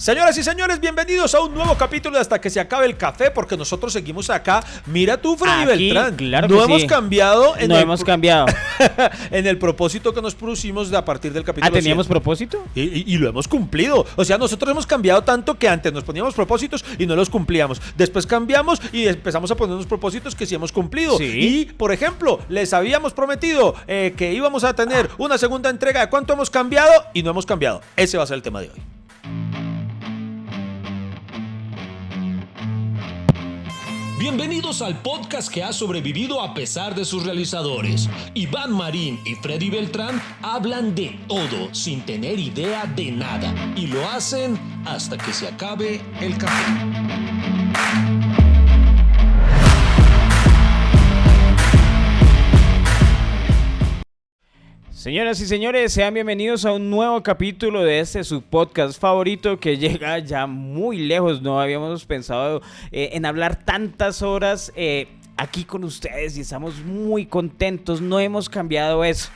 Señoras y señores, bienvenidos a un nuevo capítulo de Hasta que se acabe el café, porque nosotros seguimos acá. Mira tú, Freddy Beltrán. Claro no que hemos sí. cambiado. No hemos cambiado. En el propósito que nos pusimos de a partir del capítulo. ¿Teníamos 100. propósito? Y lo hemos cumplido. O sea, nosotros hemos cambiado tanto que antes nos poníamos propósitos y no los cumplíamos. Después cambiamos y empezamos a ponernos propósitos que sí hemos cumplido. Sí. Y, por ejemplo, les habíamos prometido que íbamos a tener una segunda entrega de cuánto hemos cambiado y no hemos cambiado. Ese va a ser el tema de hoy. Bienvenidos al podcast que ha sobrevivido a pesar de sus realizadores. Iván Marín y Freddy Beltrán hablan de todo sin tener idea de nada y lo hacen hasta que se acabe el café. Señoras y señores, sean bienvenidos a un nuevo capítulo de su podcast favorito que llega ya muy lejos. No habíamos pensado en hablar tantas horas aquí con ustedes y estamos muy contentos. No hemos cambiado eso.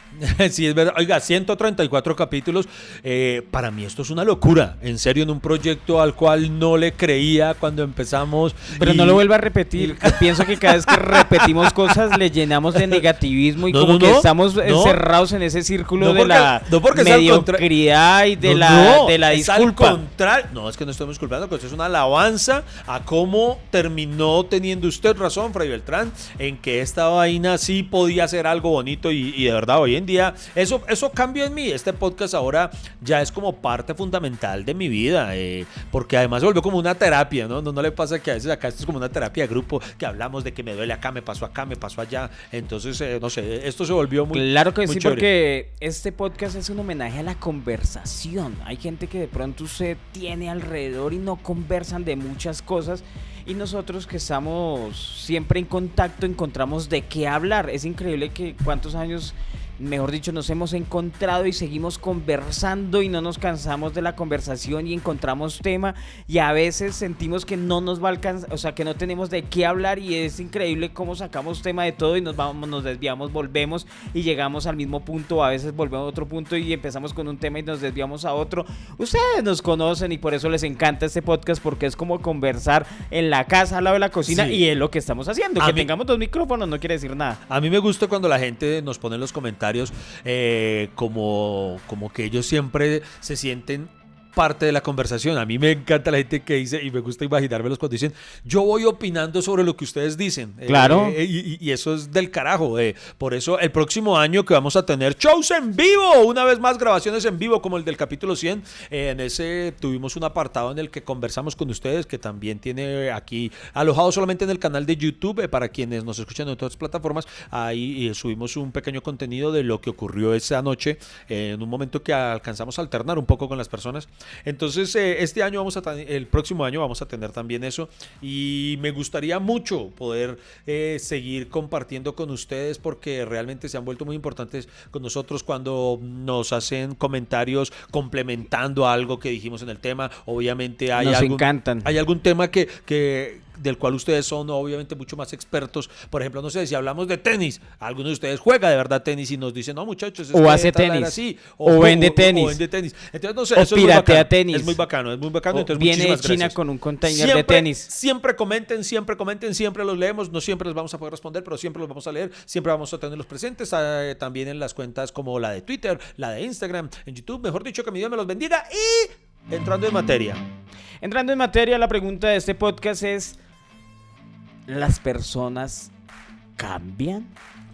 Sí, es verdad. Oiga, 134 capítulos. Para mí esto es una locura. En serio, en un proyecto al cual no le creía cuando empezamos. Pero no lo vuelva a repetir. Pienso que cada vez que repetimos cosas le llenamos de negativismo y que estamos encerrados en ese círculo de la mediocridad y de la disculpa. Al contrario. No, es que no estamos disculpando, que esto es una alabanza a cómo terminó teniendo usted razón, Freddy Beltrán, en que esta vaina sí podía ser algo bonito y de verdad hoy en día eso cambió en mí. Este podcast ahora ya es como parte fundamental de mi vida, porque además se volvió como una terapia, ¿no? No le pasa que a veces acá esto es como una terapia de grupo, que hablamos de que me duele acá, me pasó allá, entonces no sé, esto se volvió muy claro que muy sí, chévere. Porque este podcast es un homenaje a la conversación. Hay gente que de pronto usted tiene alrededor y no conversan de muchas cosas. Y nosotros que estamos siempre en contacto encontramos de qué hablar. Es increíble que cuántos años, mejor dicho, nos hemos encontrado y seguimos conversando y no nos cansamos de la conversación y encontramos tema y a veces sentimos que no nos va a alcanzar, o sea, que no tenemos de qué hablar y es increíble cómo sacamos tema de todo y nos desviamos, volvemos y llegamos al mismo punto, a veces volvemos a otro punto y empezamos con un tema y nos desviamos a otro. Ustedes nos conocen y por eso les encanta este podcast, porque es como conversar en la casa al lado de la cocina, sí. Y es lo que estamos haciendo. Que tengamos dos micrófonos no quiere decir nada. A mí me gusta cuando la gente nos pone en los comentarios como que ellos siempre se sienten parte de la conversación. A mí me encanta la gente que dice, y me gusta imaginármelos cuando dicen, yo voy opinando sobre lo que ustedes dicen. Claro. Y eso es del carajo. Por eso el próximo año que vamos a tener shows en vivo, una vez más grabaciones en vivo como el del capítulo 100, en ese tuvimos un apartado en el que conversamos con ustedes, que también tiene aquí alojado solamente en el canal de YouTube, para quienes nos escuchan en otras plataformas. Ahí subimos un pequeño contenido de lo que ocurrió esa noche, en un momento que alcanzamos a alternar un poco con las personas. Entonces este año el próximo año vamos a tener también eso, y me gustaría mucho poder seguir compartiendo con ustedes, porque realmente se han vuelto muy importantes con nosotros cuando nos hacen comentarios complementando algo que dijimos en el tema. Obviamente hay algún tema del cual ustedes son obviamente mucho más expertos. Por ejemplo, no sé, si hablamos de tenis, alguno de ustedes juega de verdad tenis y nos dicen, no muchachos, o hace tenis, así, o vende tenis, o vende tenis. Entonces, no sé, o eso piratea tenis. Es muy bacano. Entonces, viene de China gracias. con un container de tenis. Siempre comenten, siempre los leemos. No siempre les vamos a poder responder, pero siempre los vamos a leer, siempre vamos a tenerlos presentes, también en las cuentas como la de Twitter, la de Instagram, en YouTube. Mejor dicho, que mi Dios me los bendiga. Y entrando en materia, la pregunta de este podcast es: ¿las personas cambian?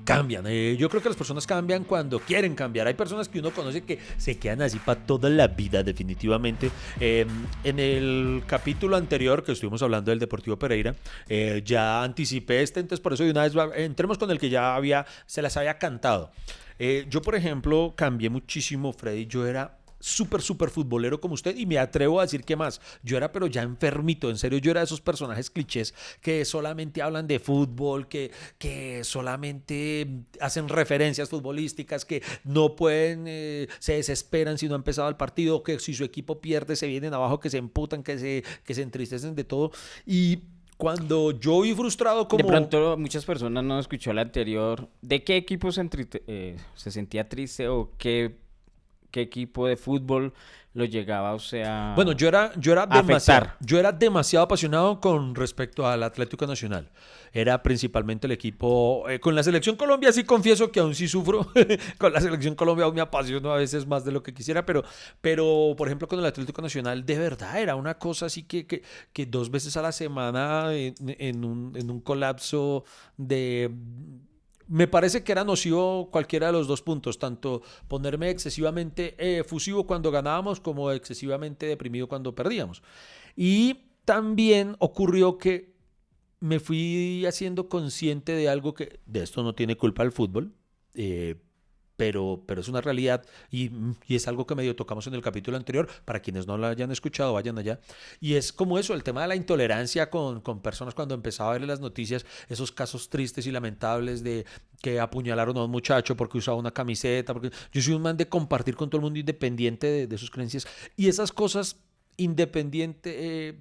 Cambian. Yo creo que las personas cambian cuando quieren cambiar. Hay personas que uno conoce que se quedan así para toda la vida, definitivamente. En el capítulo anterior que estuvimos hablando del Deportivo Pereira, ya anticipé entonces por eso de una vez entremos con el que ya se las había cantado. Yo, por ejemplo, cambié muchísimo, Freddy. Yo era súper futbolero como usted, y me atrevo a decir que más, yo era pero ya enfermito, en serio. Yo era de esos personajes clichés que solamente hablan de fútbol, que solamente hacen referencias futbolísticas, que no pueden, se desesperan si no ha empezado el partido, que si su equipo pierde se vienen abajo, que se emputan, que se entristecen de todo. Y cuando yo vi frustrado como... De pronto muchas personas no escuchó el anterior. ¿De qué equipo se sentía triste o qué equipo de fútbol lo llegaba, o sea, Bueno, yo era afectar. yo era demasiado apasionado con respecto al Atlético Nacional. Era principalmente el equipo. Con la Selección Colombia sí confieso que aún sí sufro. Con la Selección Colombia aún me apasiono a veces más de lo que quisiera, pero por ejemplo con el Atlético Nacional de verdad era una cosa así que 2 veces a la semana en un colapso de. Me parece que era nocivo cualquiera de los dos puntos, tanto ponerme excesivamente efusivo cuando ganábamos como excesivamente deprimido cuando perdíamos. Y también ocurrió que me fui haciendo consciente de algo que de esto no tiene culpa el fútbol, eh, pero es una realidad y es algo que medio tocamos en el capítulo anterior. Para quienes no lo hayan escuchado, vayan allá. Y es como eso, el tema de la intolerancia con personas cuando empezaba a ver en las noticias esos casos tristes y lamentables de que apuñalaron a un muchacho porque usaba una camiseta. Porque yo soy un man de compartir con todo el mundo independiente de sus creencias. Y esas cosas independiente,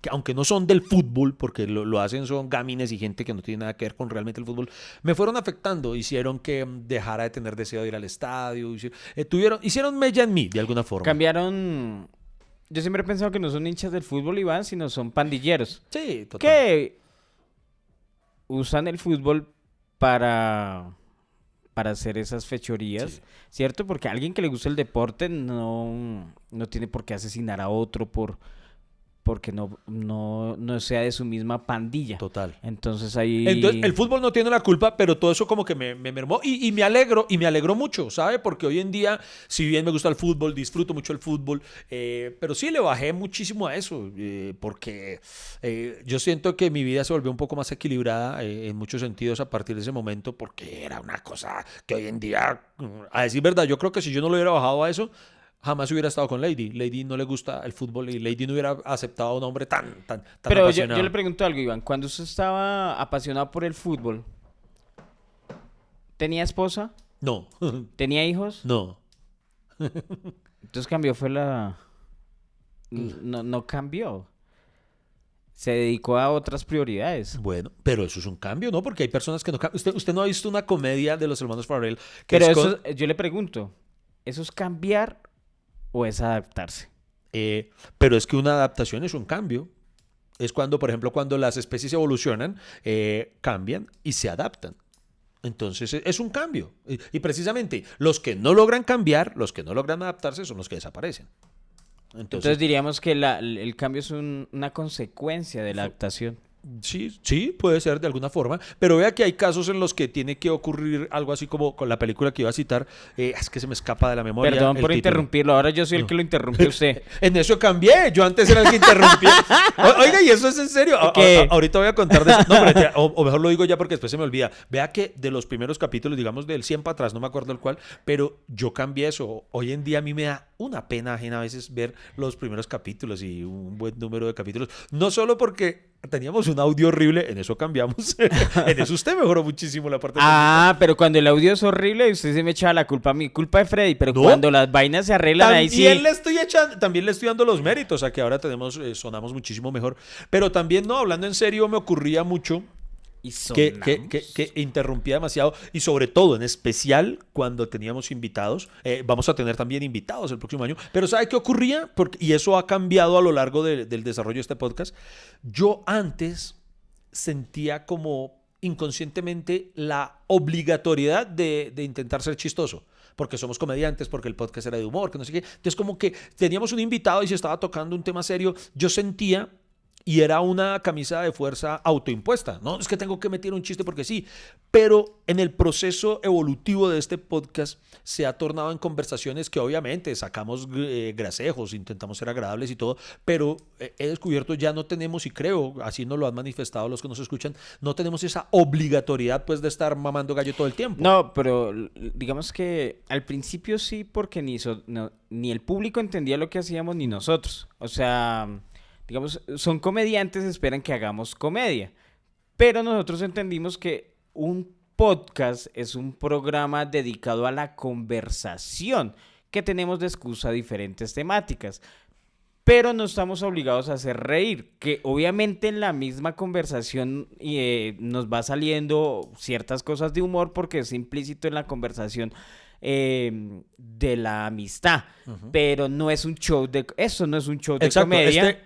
que aunque no son del fútbol, porque lo hacen son gamines y gente que no tiene nada que ver con realmente el fútbol, me fueron afectando, hicieron que dejara de tener deseo de ir al estadio, hicieron mella en mí, de alguna forma. Cambiaron. Yo siempre he pensado que no son hinchas del fútbol, Iván, sino son pandilleros. Sí, total. Que usan el fútbol para hacer esas fechorías, Sí. ¿cierto? Porque alguien que le gusta el deporte no tiene por qué asesinar a otro porque no sea de su misma pandilla. Total. Entonces ahí... Entonces, el fútbol no tiene la culpa, pero todo eso como que me mermó y me alegro mucho, ¿sabe? Porque hoy en día, si bien me gusta el fútbol, disfruto mucho el fútbol, pero sí le bajé muchísimo a eso, porque yo siento que mi vida se volvió un poco más equilibrada en muchos sentidos a partir de ese momento, porque era una cosa que hoy en día, a decir verdad, yo creo que si yo no lo hubiera bajado a eso, jamás hubiera estado con Lady. Lady no le gusta el fútbol y Lady no hubiera aceptado a un hombre tan Pero yo apasionado. le pregunto algo, Iván. Cuando usted estaba apasionado por el fútbol, ¿tenía esposa? No, ¿Tenía hijos? no. Entonces cambió, fue la... No cambió. Se dedicó a otras prioridades. Bueno, pero eso es un cambio, ¿no? Porque hay personas que no cambian. Usted no ha visto una comedia de los hermanos Farrell que Pero es eso, yo le pregunto, ¿eso es cambiar o es adaptarse? pero es que una adaptación es un cambio. Es cuando, por ejemplo, cuando las especies evolucionan, cambian y se adaptan. Entonces es un cambio. Y precisamente los que no logran cambiar, los que no logran adaptarse, son los que desaparecen. Entonces diríamos que el cambio es una consecuencia de la adaptación. Sí, puede ser de alguna forma, pero vea que hay casos en los que tiene que ocurrir algo así como con la película que iba a citar, es que se me escapa de la memoria. Perdón el por título. interrumpirlo, ahora yo soy el que lo interrumpe a usted. En eso cambié, yo antes era el que interrumpía. Oiga, y eso es en serio. ¿Qué? Ahorita voy a contar de eso. No, pero o mejor lo digo ya porque después se me olvida. Vea que de los primeros capítulos, digamos del 100 para atrás, no me acuerdo el cual, pero yo cambié eso. Hoy en día a mí me da una pena ajena a veces ver los primeros capítulos y un buen número de capítulos. No solo porque teníamos un audio horrible, en eso cambiamos. En eso usted mejoró muchísimo la parte Ah, pero cuando el audio es horrible, usted se me echa la culpa a mí. Culpa de Freddy, pero No. cuando las vainas se arreglan ahí sí. También le estoy dando los méritos a que ahora sonamos muchísimo mejor. Pero también, no, hablando en serio, me ocurría mucho Y que interrumpía demasiado y sobre todo, en especial, cuando teníamos invitados. Vamos a tener también invitados el próximo año. Pero ¿sabe qué ocurría? Y eso ha cambiado a lo largo del desarrollo de este podcast. Yo antes sentía como inconscientemente la obligatoriedad de intentar ser chistoso. Porque somos comediantes, porque el podcast era de humor, que no sé qué. Entonces como que teníamos un invitado y se estaba tocando un tema serio. Yo sentía... Y era una camisa de fuerza autoimpuesta. No, es que tengo que meter un chiste porque sí. Pero en el proceso evolutivo de este podcast se ha tornado en conversaciones que obviamente sacamos grasejos, intentamos ser agradables y todo. Pero he descubierto ya no tenemos, y creo, así nos lo han manifestado los que nos escuchan, no tenemos esa obligatoriedad pues de estar mamando gallo todo el tiempo. No, pero digamos que al principio sí, porque ni el público entendía lo que hacíamos ni nosotros. O sea... Digamos, son comediantes, esperan que hagamos comedia. Pero nosotros entendimos que un podcast es un programa dedicado a la conversación, que tenemos de excusa diferentes temáticas. Pero no estamos obligados a hacer reír, que obviamente en la misma conversación nos va saliendo ciertas cosas de humor porque es implícito en la conversación de la amistad, pero no es un show eso no es un show de Exacto, comedia.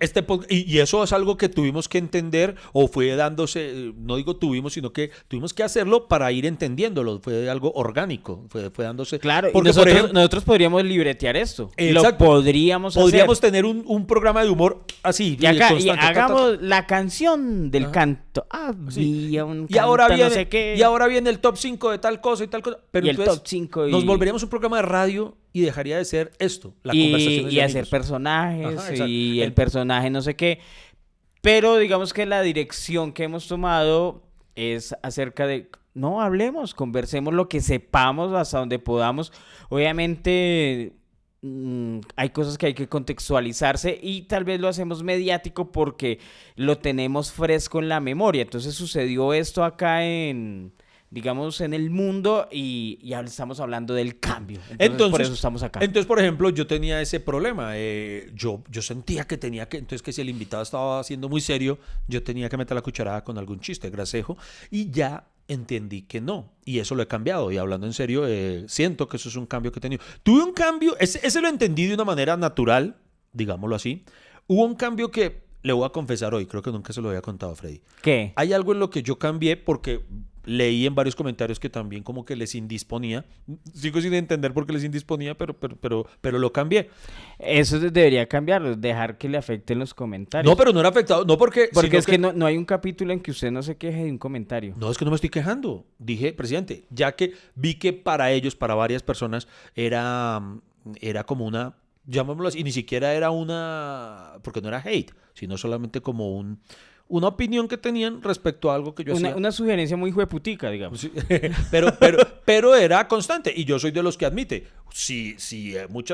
y eso es algo que tuvimos que entender, o fue dándose, no digo tuvimos, sino que tuvimos que hacerlo para ir entendiéndolo, fue algo orgánico, fue dándose. Claro, porque, y nosotros, por ejemplo, nosotros podríamos libretear esto. exacto, Lo podríamos hacer. tener un programa de humor así, Y acá, y constante, hagamos la canción del Ajá. canto. Sí. Había un Y ahora canto, viene, no sé qué. y ahora viene el top 5 de tal cosa y tal cosa. Pero Y el entonces top 5 nos volveríamos un programa de radio y dejaría de ser esto, la conversación y hacer personajes Ajá, exacto. y el personaje no sé qué. Pero digamos que la dirección que hemos tomado es acerca de, no hablemos, conversemos lo que sepamos hasta donde podamos. Obviamente hay cosas que hay que contextualizarse y tal vez lo hacemos mediático porque lo tenemos fresco en la memoria. Entonces sucedió esto acá digamos, en el mundo y ya estamos hablando del cambio. Entonces por eso estamos acá. Entonces, por ejemplo, yo tenía ese problema. Yo sentía que tenía que, entonces que si el invitado estaba siendo muy serio, yo tenía que meter la cucharada con algún chiste grasejo y ya entendí que no. Y eso lo he cambiado. Y hablando en serio, siento que eso es un cambio que he tenido. Tuve un cambio, ese lo entendí de una manera natural, digámoslo así. Hubo un cambio que le voy a confesar hoy, creo que nunca se lo había contado a Freddy. ¿Qué? Hay algo en lo que yo cambié porque leí en varios comentarios que también como que les indisponía. Sigo sin entender por qué les indisponía, pero lo cambié. Eso debería cambiarlo, dejar que le afecten los comentarios. No, pero no era afectado, no porque... Porque es que no hay un capítulo en que usted no se queje de un comentario. No, es que no me estoy quejando. Dije, presidente, ya que vi que para ellos, para varias personas, era como una, llamémoslo así, y ni siquiera era porque no era hate, sino solamente como una opinión que tenían respecto a algo que yo hacía. Una sugerencia muy jueputica, digamos. Sí, pero era constante y yo soy de los que admite,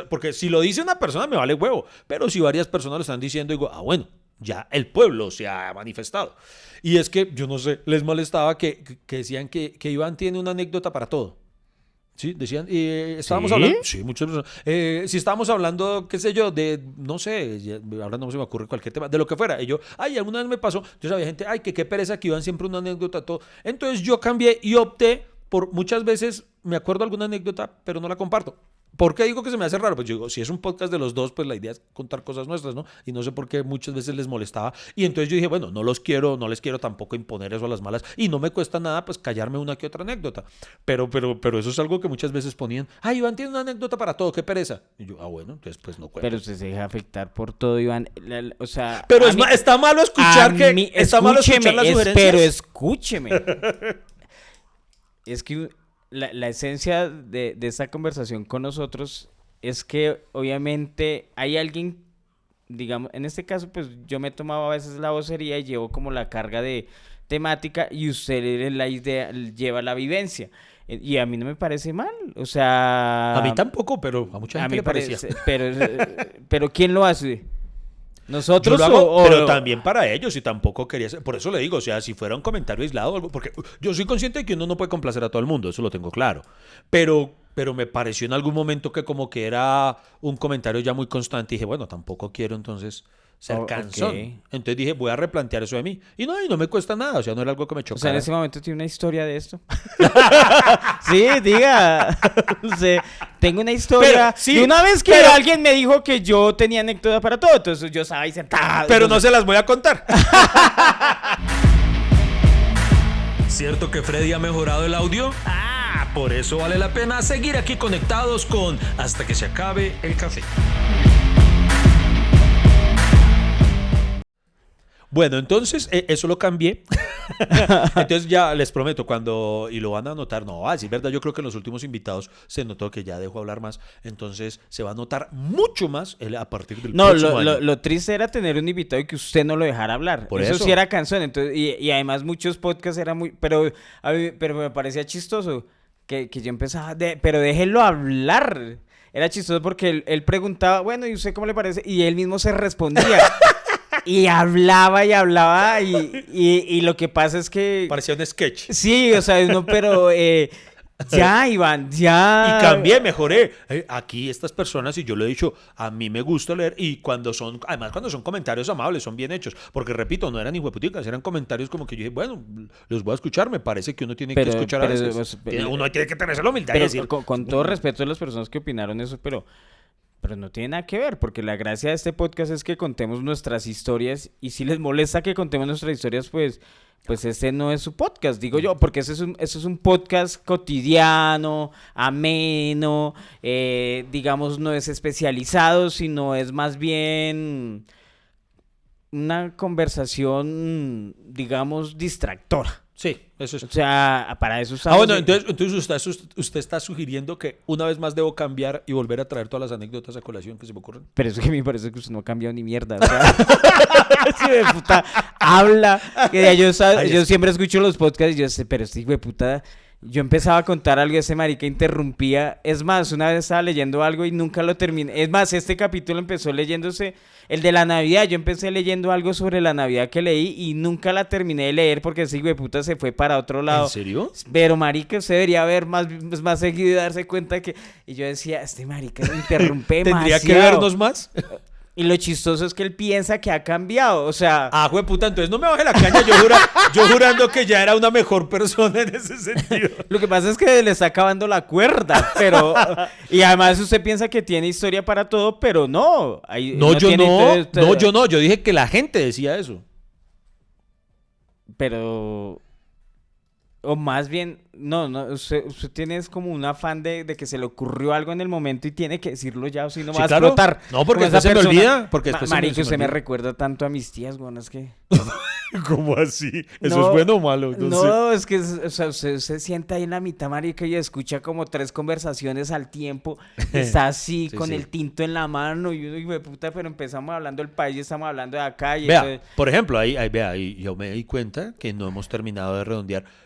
porque si lo dice una persona me vale huevo, pero si varias personas lo están diciendo digo, bueno, ya el pueblo se ha manifestado. Y es que, yo no sé, les molestaba que decían que Iván tiene una anécdota para todo. Sí, decían, estábamos hablando, sí, muchas personas, si estábamos hablando, qué sé yo, de, no sé, ahora no se me ocurre cualquier tema, de lo que fuera, y yo, alguna vez me pasó, entonces había gente, que qué pereza que iban siempre una anécdota, todo, entonces yo cambié y opté por, muchas veces, me acuerdo alguna anécdota, pero no la comparto. ¿Por qué digo que se me hace raro? Pues yo digo, si es un podcast de los dos, pues la idea es contar cosas nuestras, ¿no? Y no sé por qué muchas veces les molestaba. Y entonces yo dije, bueno, no les quiero tampoco imponer eso a las malas. Y no me cuesta nada, pues, callarme una que otra anécdota. Pero eso es algo que muchas veces ponían. Iván tiene una anécdota para todo, qué pereza. Y yo, bueno, entonces pues no cuento. Pero usted se deja afectar por todo, Iván. O sea... Pero está malo escuchar está malo escuchar las sugerencias. Pero escúcheme. Es que... La esencia de esta conversación con nosotros es que obviamente hay alguien, digamos, en este caso pues yo me he tomado a veces la vocería y llevo como la carga de temática y usted la idea lleva la vivencia. Y a mí no me parece mal, o sea... A mí tampoco, pero a mucha gente le parecía. Pero ¿quién lo hace? ¿Nosotros yo lo hago, pero también para ellos y tampoco quería ser, por eso le digo, o sea, si fuera un comentario aislado o algo, porque yo soy consciente de que uno no puede complacer a todo el mundo, eso lo tengo claro, pero me pareció en algún momento que como que era un comentario ya muy constante y dije, bueno, tampoco quiero entonces ser cansón. Okay. Entonces dije, voy a replantear eso de mí. Y no me cuesta nada, o sea, no era algo que me chocara. O sea, en ese momento tiene una historia de esto. Sí, diga. O sea, tengo una historia. Pero, sí, de una vez que alguien me dijo que yo tenía anécdota para todo, entonces yo estaba ahí sentado. Pero no se las voy a contar. ¿Cierto que Freddy ha mejorado el audio? Por eso vale la pena seguir aquí conectados con Hasta que se acabe el café. Bueno, entonces eso lo cambié. Entonces ya les prometo, y lo van a notar, sí, es verdad, yo creo que en los últimos invitados se notó que ya dejo hablar más, entonces se va a notar mucho más a partir del próximo año. Lo triste era tener un invitado y que usted no lo dejara hablar. Por eso sí era cansón, entonces, y además muchos podcasts eran muy... Pero me parecía chistoso que yo empezaba, pero déjelo hablar. Era chistoso porque él preguntaba, bueno, ¿y usted cómo le parece? Y él mismo se respondía. Y hablaba y lo que pasa es que... Parecía un sketch. Sí, o sea, pero Ya, Iván, ya. Y cambié, mejoré. Aquí estas personas, y yo lo he dicho, a mí me gusta leer, y además cuando son comentarios amables, son bien hechos, porque repito, no eran hijueputicas, eran comentarios como que yo dije, bueno, los voy a escuchar, me parece que uno tiene que escuchar a veces. Uno tiene que tener esa humildad y Pero decir, con todo respeto a las personas que opinaron eso, pero no tiene nada que ver, porque la gracia de este podcast es que contemos nuestras historias, y si les molesta que contemos nuestras historias, pues este no es su podcast, digo yo, porque ese es un podcast cotidiano, ameno, digamos, no es especializado, sino es más bien una conversación, digamos, distractora. sí, eso es. O sea, para eso estamos... Bueno, entonces usted está sugiriendo que una vez más debo cambiar y volver a traer todas las anécdotas a colación que se me ocurren. Pero es que me parece que usted no ha cambiado ni mierda. O sea, ese hijo de puta habla. Que yo siempre escucho los podcasts y yo sé, pero este hijo de puta... Yo empezaba a contar algo y ese marica interrumpía. Es más, una vez estaba leyendo algo y nunca lo terminé. Es más, este capítulo empezó leyéndose el de la Navidad. Yo empecé leyendo algo sobre la Navidad que leí y nunca la terminé de leer porque ese hijo de puta se fue para otro lado. ¿En serio? Pero marica, usted debería ver más seguido y darse cuenta que... Y yo decía, este marica interrumpe ¿Tendría demasiado. que vernos más? Y lo chistoso es que él piensa que ha cambiado, o sea... Ah, jueputa, entonces no me baje la caña, yo jurando que ya era una mejor persona en ese sentido. Lo que pasa es que le está acabando la cuerda, pero... Y además usted piensa que tiene historia para todo, pero no. Yo dije que la gente decía eso. Pero... O más bien, no, usted tiene como un afán de que se le ocurrió algo en el momento y tiene que decirlo ya, o si no Sí, va a claro. explotar. No, porque Como después esa se me persona. olvida. Porque después se Marica, usted me olvida. recuerda tanto a mis tías, bueno, es que... ¿Cómo así? ¿Eso No, es bueno o malo? No, es que o sea, usted se sienta ahí en la mitad, marica, y escucha como 3 conversaciones al tiempo. Está así, Sí, con sí. el tinto en la mano, y uno, hijo de puta, pero empezamos hablando del país y estamos hablando de acá. Y Vea, entonces- por ejemplo, ahí yo me di cuenta que no hemos terminado de redondear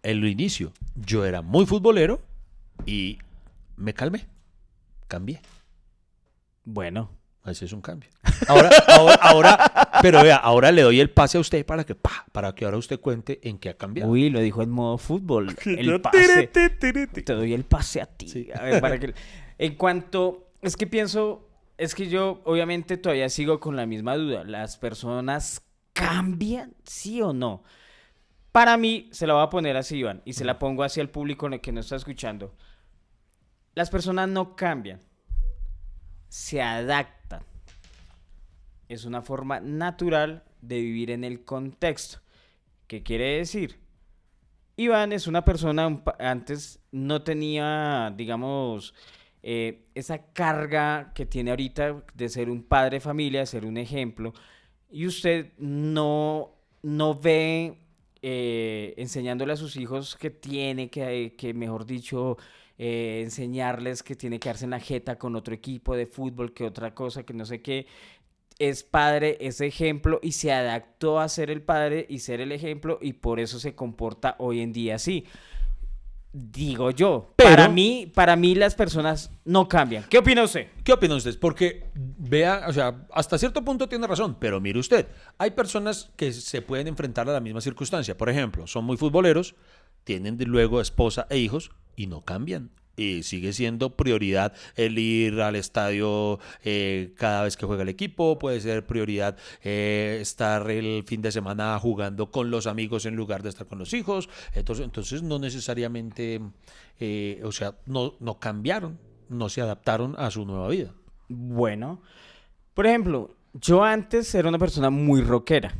el inicio. Yo era muy futbolero y me calmé. Cambié. Bueno, Ese es un cambio. Pero vea, ahora le doy el pase a usted para que ahora usted cuente en qué ha cambiado. uy, lo dijo en modo fútbol. El pase. Te doy el pase a ti. Sí. A ver, para que... En cuanto... Es que pienso... Es que yo, obviamente, todavía sigo con la misma duda. ¿Las personas cambian, sí o no? Para mí, se la voy a poner así, Iván, y se la pongo hacia el público en el que no está escuchando. Las personas no cambian. Se adaptan. Es una forma natural de vivir en el contexto. ¿Qué quiere decir? Iván es una persona, antes no tenía, digamos, esa carga que tiene ahorita de ser un padre de familia, de ser un ejemplo, y usted no ve enseñándole a sus hijos que tiene que mejor dicho, enseñarles que tiene que darse en la jeta con otro equipo de fútbol, que otra cosa, que no sé qué. Es padre, es ejemplo y se adaptó a ser el padre y ser el ejemplo y por eso se comporta hoy en día así. Digo yo, Pero- para mí las personas no cambian. ¿Qué opina usted? ¿Qué opinan ustedes? Porque vea, o sea, hasta cierto punto tiene razón, pero mire usted, hay personas que se pueden enfrentar a la misma circunstancia. Por ejemplo, son muy futboleros, tienen luego esposa e hijos y no cambian. Y sigue siendo prioridad el ir al estadio cada vez que juega el equipo, puede ser prioridad estar el fin de semana jugando con los amigos en lugar de estar con los hijos. Entonces no necesariamente, o sea, no cambiaron, no se adaptaron a su nueva vida. Bueno, por ejemplo, yo antes era una persona muy rockera.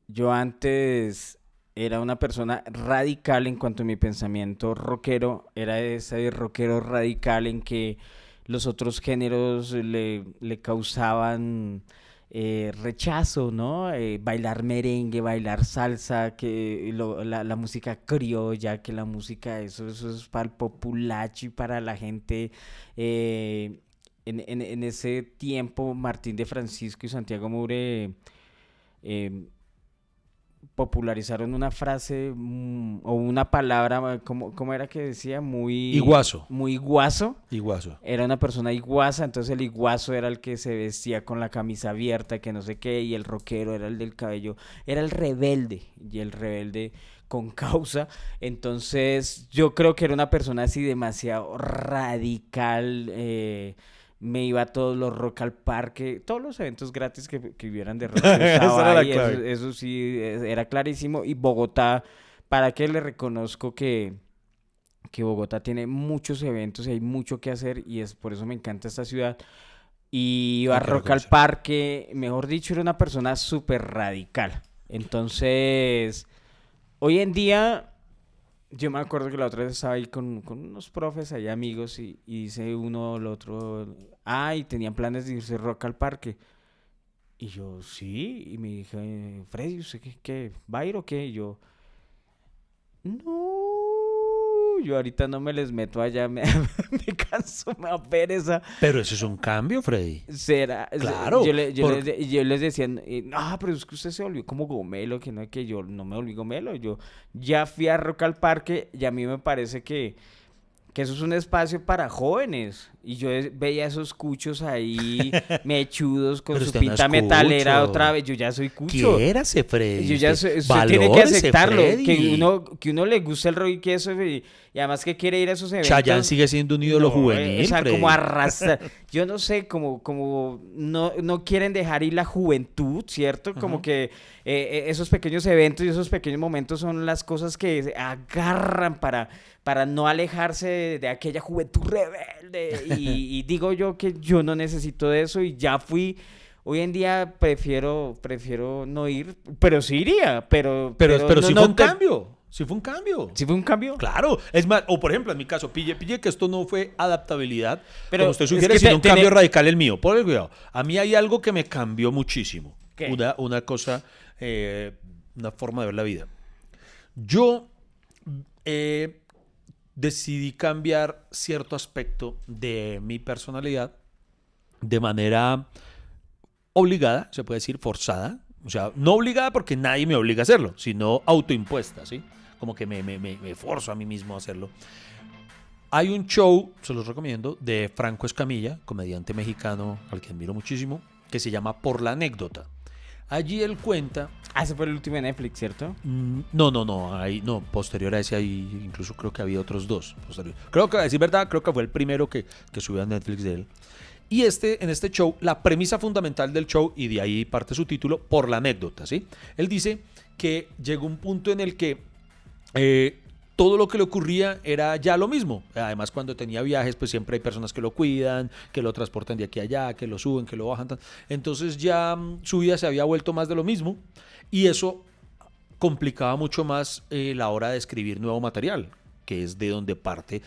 Yo antes era una persona radical en cuanto a mi pensamiento rockero. Era ese rockero radical en que los otros géneros le causaban rechazo, ¿no? Bailar merengue, bailar salsa, que la música criolla, que la música, eso es para el populacho y para la gente... En ese tiempo, Martín de Francisco y Santiago Moure popularizaron una frase o una palabra, ¿cómo era que decía? Muy... Iguazo. Muy guaso. Iguazo. Era una persona iguaza, entonces el iguazo era el que se vestía con la camisa abierta, que no sé qué, y el rockero era el del cabello, era el rebelde, y el rebelde con causa. Entonces yo creo que era una persona así demasiado radical. Me iba a todos los Rock al Parque, todos los eventos gratis que hubieran de rock. Yo Esa estaba era la ahí, clave. eso sí era clarísimo. Y Bogotá, ¿para qué le reconozco que Bogotá tiene muchos eventos y hay mucho que hacer? Y es por eso me encanta esta ciudad. Y iba a Hay que Rock al reconocer. Parque, mejor dicho, era una persona súper radical. Entonces, hoy en día, yo me acuerdo que la otra vez estaba ahí con unos profes ahí, amigos, y dice uno al otro, y tenían planes de irse Rock al Parque. Y yo, sí, y me dije, Freddy, ¿usted qué? ¿Va a ir o qué? Y yo, no, yo ahorita no me les meto allá, me canso, me da pereza. Pero eso es un cambio, Freddy. Será, Claro, yo les decía, no, pero es que usted se volvió como gomelo, que yo no me volví gomelo, yo ya fui a Rock al Parque y a mí me parece que eso es un espacio para jóvenes. Y yo veía esos cuchos ahí mechudos con Pero su usted no es pinta metalera cucho. otra vez, yo ya soy cucho. Quiérase, Freddy. Yo ya usted tiene que Valórese, aceptarlo, Freddy. que uno le gusta el rock y que eso, y además que quiere ir a esos eventos. Chayanne sigue siendo un ídolo No, juvenil, o sea, Freddy. como arrastrar. Yo no sé, como no quieren dejar ir la juventud, ¿cierto? Como que esos pequeños eventos y esos pequeños momentos son las cosas que se agarran para no alejarse de aquella juventud rebelde. Y digo yo que yo no necesito de eso y ya fui. Hoy en día prefiero no ir, pero sí iría, pero Pero sí no fue un te- cambio. Sí fue un cambio. ¿Sí fue un cambio? Claro, es más, o por ejemplo, en mi caso, pille que esto no fue adaptabilidad, Pero como usted es sugiere, que sino un tiene- cambio radical el mío. Por el cuidado. A mí hay algo que me cambió muchísimo. ¿Qué? Una cosa, una forma de ver la vida. Yo decidí cambiar cierto aspecto de mi personalidad de manera obligada, se puede decir forzada. O sea, no obligada porque nadie me obliga a hacerlo, sino autoimpuesta, ¿sí? Como que me forzo a mí mismo a hacerlo. Hay un show, se los recomiendo, de Franco Escamilla, comediante mexicano al que admiro muchísimo, que se llama Por la Anécdota. Allí él cuenta... Ese fue el último de Netflix, ¿cierto? No, posterior a ese hay, incluso creo que había otros dos. Creo que, a decir verdad, creo que fue el primero que subió a Netflix de él. Y en este show, la premisa fundamental del show, y de ahí parte su título, Por la Anécdota, ¿sí? Él dice que llegó un punto en el que todo lo que le ocurría era ya lo mismo. Además, cuando tenía viajes, pues siempre hay personas que lo cuidan, que lo transportan de aquí a allá, que lo suben, que lo bajan. Entonces ya su vida se había vuelto más de lo mismo y eso complicaba mucho más la hora de escribir nuevo material, que es de donde parte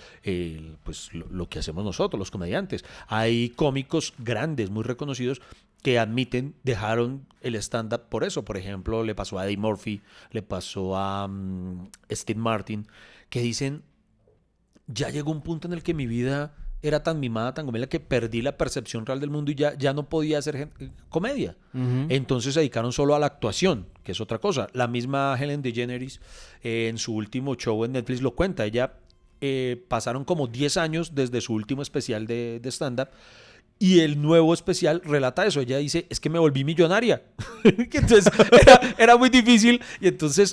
pues, lo que hacemos nosotros, los comediantes. Hay cómicos grandes, muy reconocidos, que admiten, dejaron el stand-up por eso. Por ejemplo, le pasó a Eddie Murphy, le pasó a Steve Martin, que dicen, ya llegó un punto en el que mi vida era tan mimada, tan gomela, que perdí la percepción real del mundo y ya no podía hacer comedia. Entonces se dedicaron solo a la actuación, que es otra cosa. La misma Ellen DeGeneres en su último show en Netflix lo cuenta. Ella pasaron como 10 años desde su último especial de stand-up. Y el nuevo especial relata eso. Ella dice, es que me volví millonaria. Entonces era muy difícil.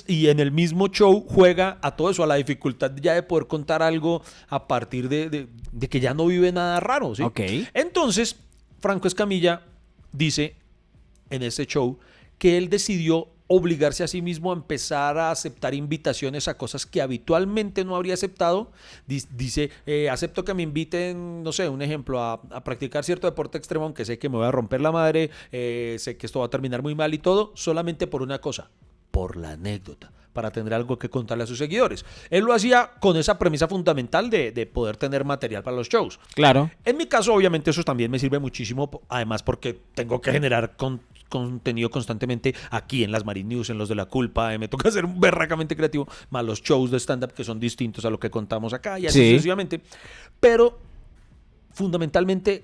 Y en el mismo show juega a todo eso, a la dificultad ya de poder contar algo a partir de que ya no vive nada raro, ¿sí? Ok. Entonces, Franco Escamilla dice en este show que él decidió obligarse a sí mismo a empezar a aceptar invitaciones a cosas que habitualmente no habría aceptado. Dice, acepto que me inviten, no sé, un ejemplo, a practicar cierto deporte extremo, aunque sé que me voy a romper la madre, sé que esto va a terminar muy mal y todo, solamente por una cosa, por la anécdota, para tener algo que contarle a sus seguidores. Él lo hacía con esa premisa fundamental de poder tener material para los shows. Claro. En mi caso, obviamente, eso también me sirve muchísimo, además porque tengo que generar contenido constantemente aquí en las Marine News, en los de La Culpa, me toca ser berracamente creativo, más los shows de stand-up que son distintos a lo que contamos acá y así Sí. sucesivamente. Pero fundamentalmente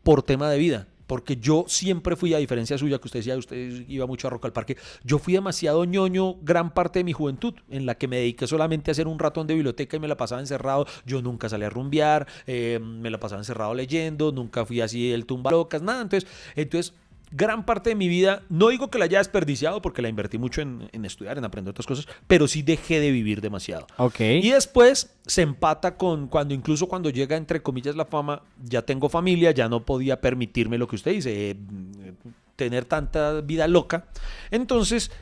por tema de vida, porque yo siempre fui, a diferencia suya, que usted decía, usted iba mucho a Rock al Parque, yo fui demasiado ñoño gran parte de mi juventud, en la que me dediqué solamente a ser un ratón de biblioteca y me la pasaba encerrado. Yo nunca salí a rumbear, me la pasaba encerrado leyendo, nunca fui así el tumba locas, nada. Entonces gran parte de mi vida, no digo que la haya desperdiciado porque la invertí mucho en estudiar, en aprender otras cosas, pero sí dejé de vivir demasiado. Ok. Y después se empata con incluso cuando llega, entre comillas, la fama, ya tengo familia, ya no podía permitirme lo que usted dice, tener tanta vida loca. Entonces,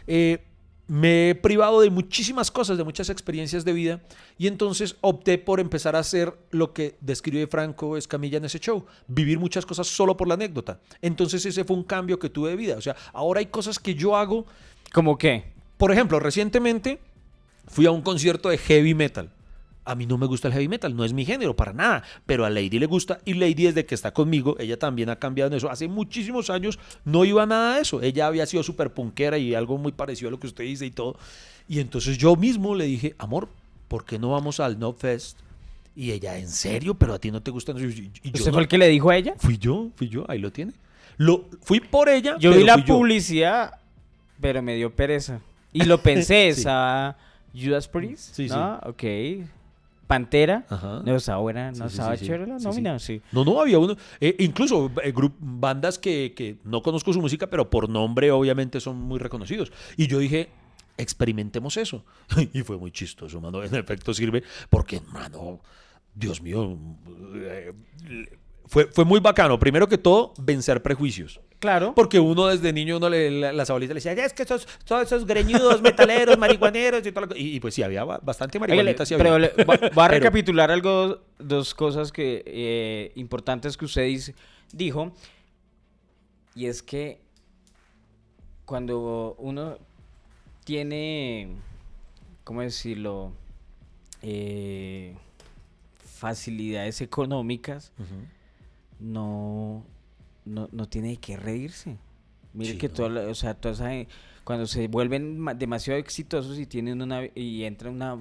me he privado de muchísimas cosas, de muchas experiencias de vida, y entonces opté por empezar a hacer lo que describe Franco Escamilla en ese show, vivir muchas cosas solo por la anécdota. Entonces ese fue un cambio que tuve de vida. O sea, ahora hay cosas que yo hago. ¿Cómo qué? Por ejemplo, recientemente fui a un concierto de heavy metal. A mí no me gusta el heavy metal, no es mi género para nada, pero a Lady le gusta, y Lady, desde que está conmigo, ella también ha cambiado en eso. Hace muchísimos años no iba a nada de eso, ella había sido súper punkera y algo muy parecido a lo que usted dice y todo. Y entonces yo mismo le dije, amor, ¿por qué no vamos al NoFest? Y ella, ¿en serio? ¿Pero a ti no te gusta? Y yo, ¿Usted fue el que le dijo a ella? Fui yo, ahí lo tiene. Fui por ella, Yo pero vi la fui yo. publicidad, pero me dio pereza. Y lo pensé, Sí. esa Judas Priest, Sí, ¿no? Ok. Pantera, Ajá. no estaba buena, no Sí, estaba sí. chévere la Sí, nómina, sí. No, había uno. Incluso bandas que no conozco su música, pero por nombre obviamente son muy reconocidos. Y yo dije, experimentemos eso. Y fue muy chistoso, mano. En efecto sirve porque, mano, Dios mío, fue muy bacano. Primero que todo, vencer prejuicios. Claro. Porque uno desde niño, las abuelitas le decía, ya es que todos esos greñudos, metaleros, marihuaneros y todo lo que... Y pues sí, había bastante marihuanita. Sí Pero había. voy a Pero- recapitular algo, dos cosas que importantes que usted dijo. Y es que cuando uno tiene, ¿cómo decirlo? Facilidades económicas, no tiene de qué reírse. Mire Sí, que ¿no? cuando se vuelven demasiado exitosos y tienen y entra una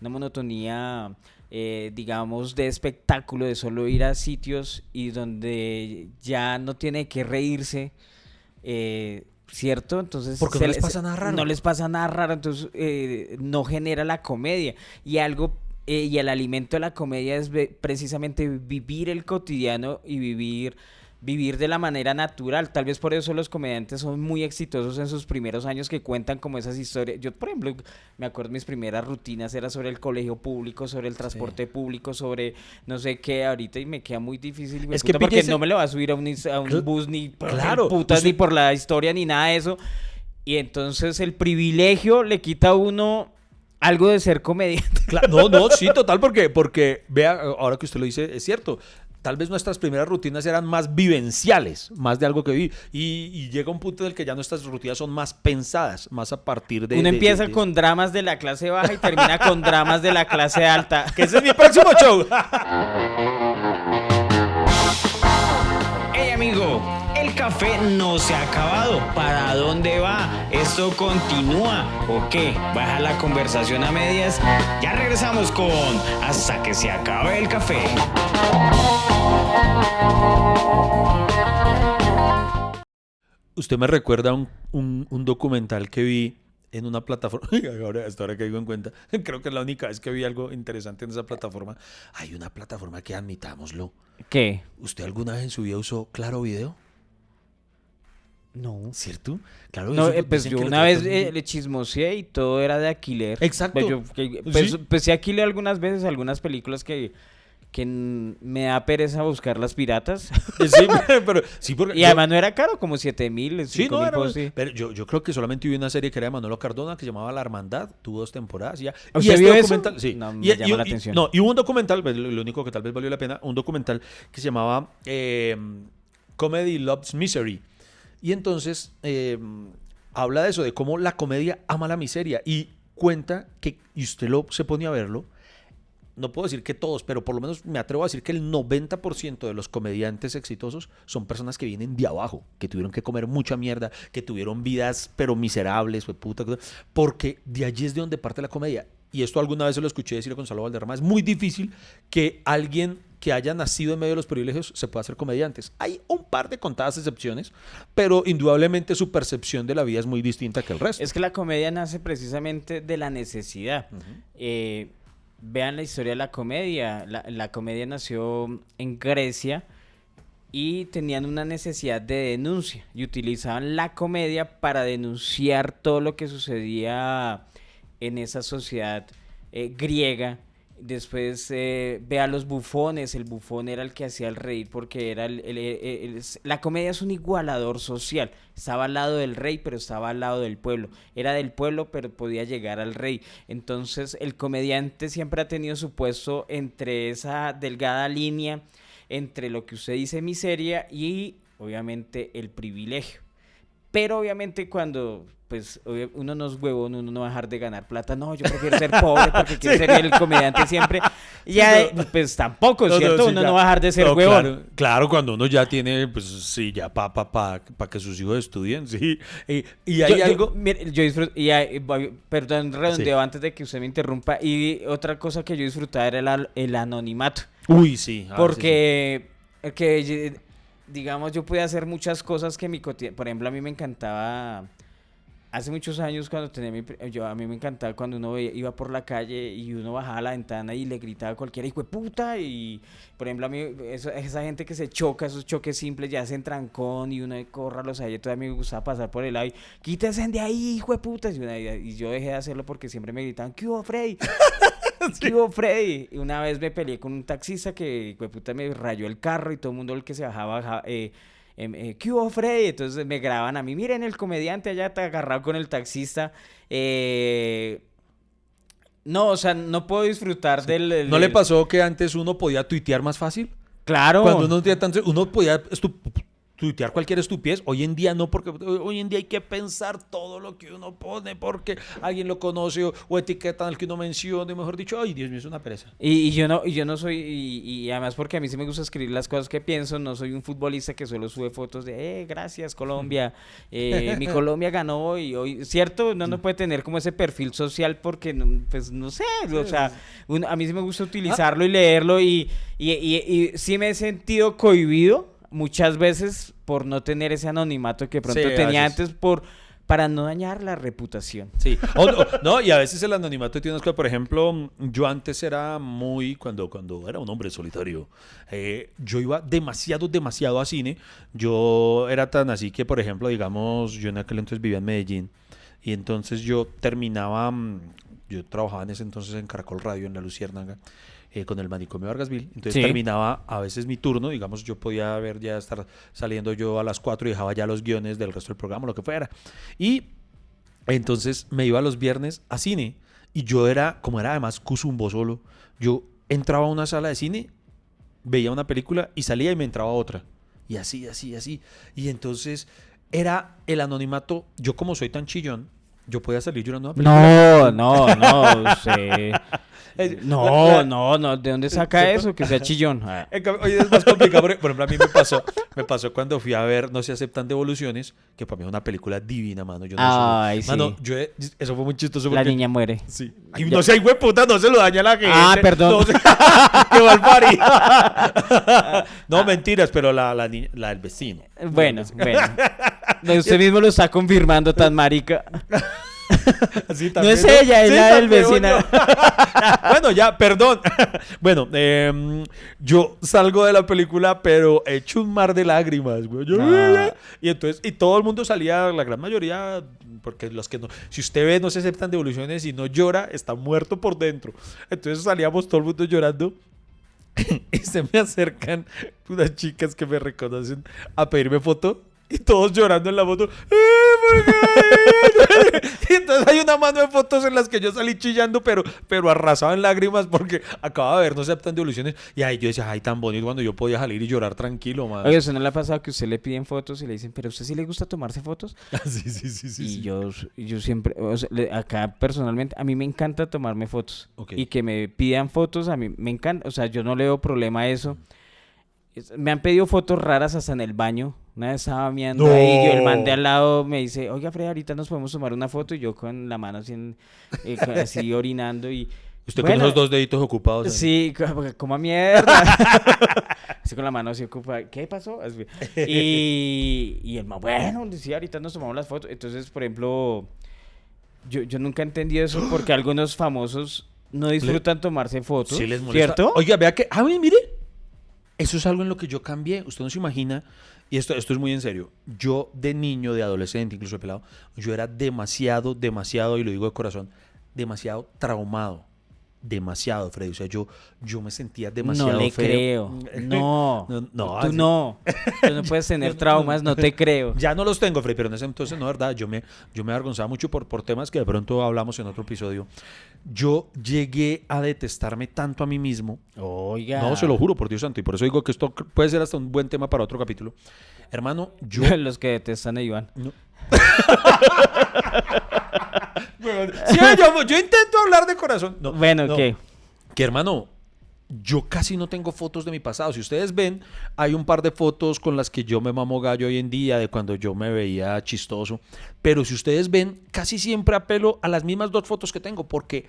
monotonía, digamos, de espectáculo, de solo ir a sitios y donde ya no tiene que reírse, ¿cierto? Entonces Porque no les pasa nada raro. No les pasa nada raro, entonces no genera la comedia. Y algo y el alimento de la comedia es precisamente vivir el cotidiano y vivir de la manera natural. Tal vez por eso los comediantes son muy exitosos en sus primeros años, que cuentan como esas historias. Yo, por ejemplo, me acuerdo mis primeras rutinas era sobre el colegio público, sobre el transporte público, sobre no sé qué ahorita, y me queda muy difícil. Es que porque píllese- no me le va a subir a un bus ni por Claro, putas, usted- ni por la historia, ni nada de eso. Y entonces el privilegio le quita a uno algo de ser comediante. No, sí, total, porque vea, ahora que usted lo dice, es cierto. Tal vez nuestras primeras rutinas eran más vivenciales, más de algo que viví. Y llega un punto en el que ya nuestras rutinas son más pensadas, más a partir de... Uno empieza con dramas de la clase baja y termina con dramas de la clase alta. ¡Que ese es mi próximo show! Hey amigo, el café no se ha acabado. ¿Para dónde va? ¿Esto continúa o qué? ¿Baja la conversación a medias? Ya regresamos con Hasta que se acabe el café. Usted me recuerda un documental que vi en una plataforma. Hasta ahora que digo en cuenta, creo que es la única vez que vi algo interesante en esa plataforma. Hay una plataforma que, admitámoslo, ¿Qué? ¿usted alguna vez en su vida usó Claro Video? No. ¿Cierto? Claro, No, eso pues dicen yo que lo una vez tratan muy- le chismoseé y todo era de alquiler. Exacto. Pues sí alquilé algunas veces algunas películas que me da pereza buscar las piratas. Sí, pero sí, porque Y además no era caro, como 7.000, sí, 5.000 no, era, pesos, sí. pero yo creo que solamente vi una serie que era de Manolo Cardona que se llamaba La Hermandad, tuvo 2 temporadas y ya. ¿Usted este vio eso? documental, sí. No, me llama la atención. No, y hubo un documental, pues, lo único que tal vez valió la pena, un documental que se llamaba Comedy Loves Misery. Y entonces habla de eso, de cómo la comedia ama la miseria y cuenta que, y usted se pone a verlo, no puedo decir que todos, pero por lo menos me atrevo a decir que el 90% de los comediantes exitosos son personas que vienen de abajo, que tuvieron que comer mucha mierda, que tuvieron vidas pero miserables, puta, porque de allí es de donde parte la comedia. Y esto alguna vez se lo escuché decir a Gonzalo Valderrama, es muy difícil que alguien que haya nacido en medio de los privilegios se pueda ser comediantes. Hay un par de contadas excepciones, pero indudablemente su percepción de la vida es muy distinta que el resto. Es que la comedia nace precisamente de la necesidad. Vean la historia de la comedia. La comedia nació en Grecia y tenían una necesidad de denuncia y utilizaban la comedia para denunciar todo lo que sucedía en esa sociedad griega. Después ve a los bufones. El bufón era el que hacía el reír porque era la comedia es un igualador social. Estaba al lado del rey, pero estaba al lado del pueblo. Era del pueblo, pero podía llegar al rey. Entonces el comediante siempre ha tenido su puesto entre esa delgada línea entre lo que usted dice miseria y obviamente el privilegio. Pero obviamente cuando pues uno no es huevón, uno no va a dejar de ganar plata. No, yo prefiero ser pobre porque quiero ser el comediante siempre. Y ya, pues tampoco, ¿cierto? Sí, uno ya. no va a dejar de ser huevón. Claro, cuando uno ya tiene, pues sí, ya pa que sus hijos estudien, sí. Y hay algo... Mire, yo disfruto, perdón, redondeo antes de que usted me interrumpa. Y otra cosa que yo disfrutaba era el anonimato. Uy, sí. Porque, digamos, yo podía hacer muchas cosas que mi cotidiano... Por ejemplo, a mí me encantaba... Hace muchos años cuando a mí me encantaba cuando uno iba por la calle y uno bajaba a la ventana y le gritaba a cualquiera hijo de puta y por ejemplo a mí esa gente que se choca, esos choques simples ya hacen trancón y uno corra los aires, todavía me gustaba pasar por el lado y quítense de ahí hijo de puta y yo dejé de hacerlo porque siempre me gritaban ¿qué hubo Freddy? ¿Qué hubo Freddy? Y una vez me peleé con un taxista que hijo de puta me rayó el carro y todo el mundo el que se bajaba ¿qué hubo Freddy? Entonces me graban a mí, miren el comediante allá está agarrado con el taxista. No, o sea, no puedo disfrutar del... ¿No le pasó que antes uno podía tuitear más fácil? Claro. Cuando uno podía tuitear cualquier estupidez. Hoy en día no, porque hoy en día hay que pensar todo lo que uno pone porque alguien lo conoce o etiquetan al que uno menciona, mejor dicho, ay Dios mío, es una pereza. Y yo no soy, y además porque a mí sí me gusta escribir las cosas que pienso, no soy un futbolista que solo sube fotos de, gracias Colombia, mi Colombia ganó y hoy, ¿cierto? Uno no puede tener como ese perfil social porque, pues no sé, o sea, a mí sí me gusta utilizarlo y leerlo y sí me he sentido cohibido muchas veces por no tener ese anonimato que pronto tenía antes para no dañar la reputación. Sí, no, y a veces el anonimato tiene unas cosas, por ejemplo, yo antes era muy, cuando era un hombre solitario, yo iba demasiado a cine, yo era tan así que, por ejemplo, digamos, yo en aquel entonces vivía en Medellín, y entonces yo trabajaba en ese entonces en Caracol Radio, en La Luciérnaga, con el manicomio Vargasville, entonces terminaba a veces mi turno, digamos yo podía estar saliendo yo a las 4 y dejaba ya los guiones del resto del programa, lo que fuera, y entonces me iba los viernes a cine, y como era además cuzumbo solo, yo entraba a una sala de cine, veía una película y salía y me entraba a otra, y así, y entonces era el anonimato, yo como soy tan chillón, yo podía salir llorando a una película. No, ¿de dónde saca eso? Que sea chillón. Oye, es más complicado. Por ejemplo, a mí me pasó cuando fui a ver No se aceptan devoluciones, que para mí es una película divina, mano. Yo no sé. Sí. Mano, eso fue muy chistoso. La niña muere. Sí. Ay, no sé, hueputa, no se lo daña a la gente. Perdón. Qué malparido. No, mentiras, pero la del vecino. Bueno. Usted mismo lo está confirmando, tan marica. Así no es ella, es la del vecino. Bueno, ya, perdón. Bueno, yo salgo de la película, pero he hecho un mar de lágrimas, güey. Y entonces, todo el mundo salía, la gran mayoría, porque los que no, si usted ve, no se aceptan devoluciones y no llora, está muerto por dentro. Entonces salíamos todo el mundo llorando. Y se me acercan unas chicas que me reconocen a pedirme foto. Y todos llorando en la foto. Y entonces hay una mano de fotos en las que yo salí chillando, pero arrasado en lágrimas porque acababa de ver No se aceptan devoluciones. Y ahí yo decía, ay, tan bonito cuando yo podía salir y llorar tranquilo, man. Oye, ¿eso no le ha pasado que a usted le piden fotos y le dicen, pero a usted sí le gusta tomarse fotos? Sí. Y yo siempre, o sea, acá personalmente, a mí me encanta tomarme fotos. Okay. Y que me pidan fotos, a mí me encanta. O sea, yo no le veo problema a eso. Me han pedido fotos raras hasta en el baño. Una vez estaba meando ahí y el man de al lado me dice, oiga Fred, ahorita nos podemos tomar una foto, y yo con la mano así, así orinando y Usted con esos 2 deditos ocupados. ¿Eh? Sí, como a mierda. Así con la mano se ocupa. ¿Qué pasó? Así. Y el más bueno, decía, ahorita nos tomamos las fotos. Entonces, por ejemplo, yo nunca entendí eso porque algunos famosos no disfrutan tomarse fotos. Sí les molesta. ¿Cierto? Oiga, vea que... mire. Eso es algo en lo que yo cambié. Usted no se imagina, y esto es muy en serio. Yo de niño, de adolescente, incluso de pelado, yo era demasiado, y lo digo de corazón, demasiado traumado. Demasiado, Freddy. O sea, yo me sentía demasiado no le feo. creo. No. No, Tú así- no. Tú no puedes tener traumas, no te creo. Ya no los tengo, Freddy, pero en ese entonces, no, verdad, yo me avergonzaba mucho por temas que de pronto hablamos en otro episodio. Yo llegué a detestarme tanto a mí mismo. Oiga. No, se lo juro, por Dios santo. Y por eso digo que esto puede ser hasta un buen tema para otro capítulo. Hermano, yo... Los que detestan a Iván. No. Sí, yo intento hablar de corazón. No, Bueno, no. ¿qué? Que hermano, yo casi no tengo fotos de mi pasado. Si ustedes ven, hay un par de fotos con las que yo me mamo gallo hoy en día, de cuando yo me veía chistoso. Pero si ustedes ven, casi siempre apelo a las mismas 2 fotos que tengo, porque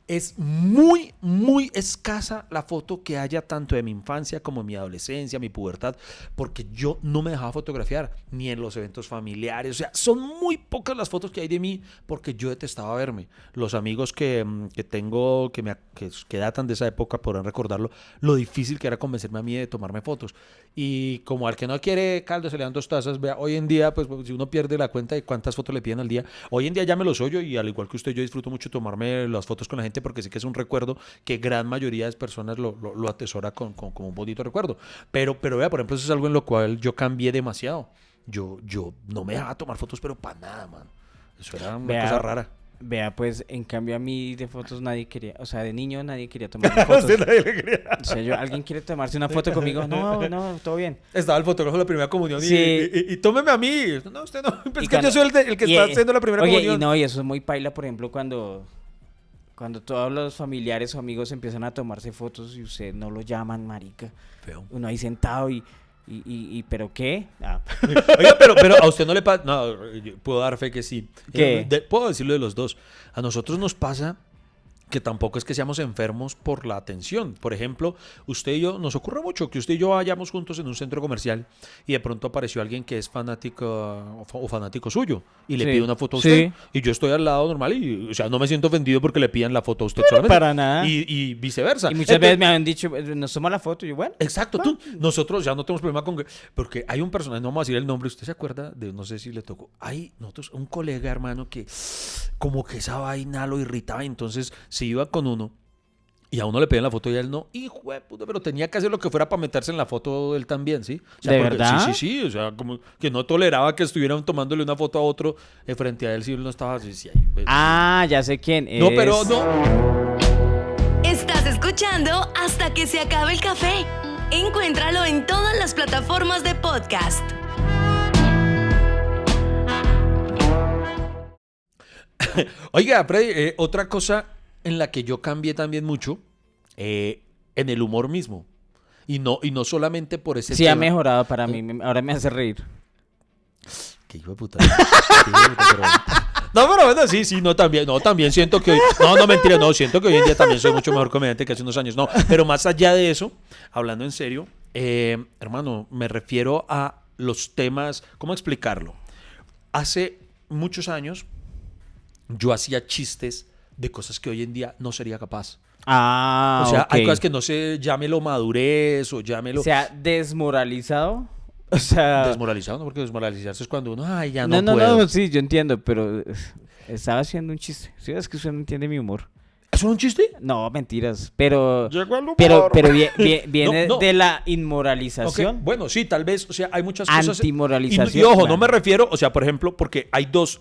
es muy, muy escasa la foto que haya tanto de mi infancia como de mi adolescencia, mi pubertad, porque yo no me dejaba fotografiar, ni en los eventos familiares. O sea, son muy pocas las fotos que hay de mí porque yo detestaba verme. Los amigos que tengo, que datan de esa época, podrán recordarlo, lo difícil que era convencerme a mí de tomarme fotos. Y como al que no quiere caldo se le dan 2 tazas, vea, hoy en día, pues si uno pierde la cuenta de cuántas fotos le piden al día, hoy en día ya me los oyo y al igual que usted, yo disfruto mucho tomarme las fotos con la gente porque sé que es un recuerdo que gran mayoría de personas lo atesora con un bonito recuerdo. Pero vea, por ejemplo, eso es algo en lo cual yo cambié demasiado. Yo no me dejaba tomar fotos, pero para nada, man. Eso era una cosa rara. Vea, pues, en cambio a mí de fotos nadie quería, o sea, de niño nadie quería tomarme fotos. Nadie le quería. O sea, ¿alguien quiere tomarse una foto conmigo? No, todo bien. Estaba el fotógrafo de la primera comunión Sí. y tómeme a mí. No, usted no. Es que cuando- yo soy el que está haciendo la primera oye, comunión. y eso es muy paila, por ejemplo, cuando todos los familiares o amigos empiezan a tomarse fotos y usted no lo llaman, marica. Feo. Uno ahí sentado y ¿pero qué? Ah. Oiga, pero a usted no le pasa. No, yo puedo dar fe que sí. ¿Qué? Puedo decirlo de los dos. A nosotros nos pasa que tampoco es que seamos enfermos por la atención. Por ejemplo, usted y yo, nos ocurre mucho que usted y yo vayamos juntos en un centro comercial y de pronto apareció alguien que es fanático o fanático suyo y le Sí, pide una foto a sí. usted y yo estoy al lado normal y, o sea, no me siento ofendido porque le pidan la foto a usted solamente. para nada. Y viceversa. Y muchas Entonces, veces me han dicho, nos toma la foto y yo, bueno. exacto, nosotros ya no tenemos problema con que, porque hay un personaje, no vamos a decir el nombre, usted se acuerda de, no sé si le tocó, hay nosotros, un colega hermano que como que esa vaina lo irritaba, entonces se iba con uno y a uno le pedían la foto y a él no, hijo de puta, pero tenía que hacer lo que fuera para meterse en la foto él también, ¿sí? O sea, ¿De porque- verdad? Sí, o sea, como que no toleraba que estuvieran tomándole una foto a otro frente a él si él no estaba así, sí, pues, Ah, ya sé quién es. no, pero no. Estás escuchando Hasta que se acabe el café. Encuéntralo en todas las plataformas de podcast. Oiga, Freddy, otra cosa en la que yo cambié también mucho, en el humor mismo. Y no solamente por ese Sí, ha tema. mejorado para mí, ahora me hace reír. Qué hijo de puta. Qué hijo de puta, pero... No, pero bueno, sí, también siento que hoy... No, mentira, no, siento que hoy en día también soy mucho mejor comediante que hace unos años. No, pero más allá de eso, hablando en serio, hermano, me refiero a los temas, ¿cómo explicarlo? Hace muchos años yo hacía chistes de cosas que hoy en día no sería capaz. Ah, O sea, hay ok. cosas que no sé, llámelo madurez o llámelo ¿Se ha desmoralizado? O sea... desmoralizado, ¿no? Porque desmoralizarse es cuando uno, ay, ya No, no puedo. no, sí, yo entiendo, pero estaba haciendo un chiste. Sí, es que usted no entiende mi humor. ¿Eso es un chiste? No, mentiras, pero... Llegó el humor. Pero viene No. de la Ok, inmoralización. bueno, sí, tal vez, o sea, hay muchas cosas. Antimoralización, Y ojo, claro. no me refiero, o sea, por ejemplo, porque hay dos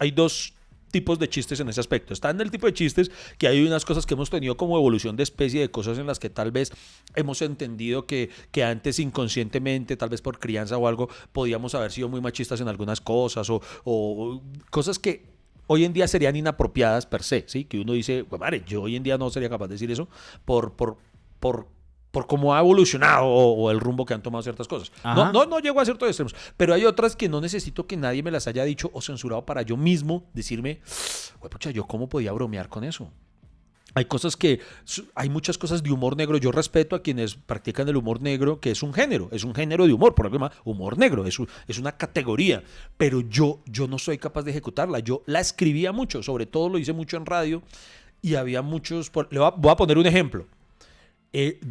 tipos de chistes en ese aspecto. Está en el tipo de chistes que hay unas cosas que hemos tenido como evolución de especie, de cosas en las que tal vez hemos entendido que antes inconscientemente, tal vez por crianza o algo, podíamos haber sido muy machistas en algunas cosas o cosas que hoy en día serían inapropiadas per se, ¿sí? Que uno dice, pues, madre, yo hoy en día no sería capaz de decir eso por cómo ha evolucionado o el rumbo que han tomado ciertas cosas. Ajá. No llego a ciertos extremos, pero hay otras que no necesito que nadie me las haya dicho o censurado para yo mismo decirme, güey, pucha, ¿yo cómo podía bromear con eso? Hay cosas que, hay muchas cosas de humor negro. Yo respeto a quienes practican el humor negro, que es un género de humor, por ejemplo, humor negro, es una categoría, pero yo no soy capaz de ejecutarla. Yo la escribía mucho, sobre todo lo hice mucho en radio y había muchos, voy a poner un ejemplo.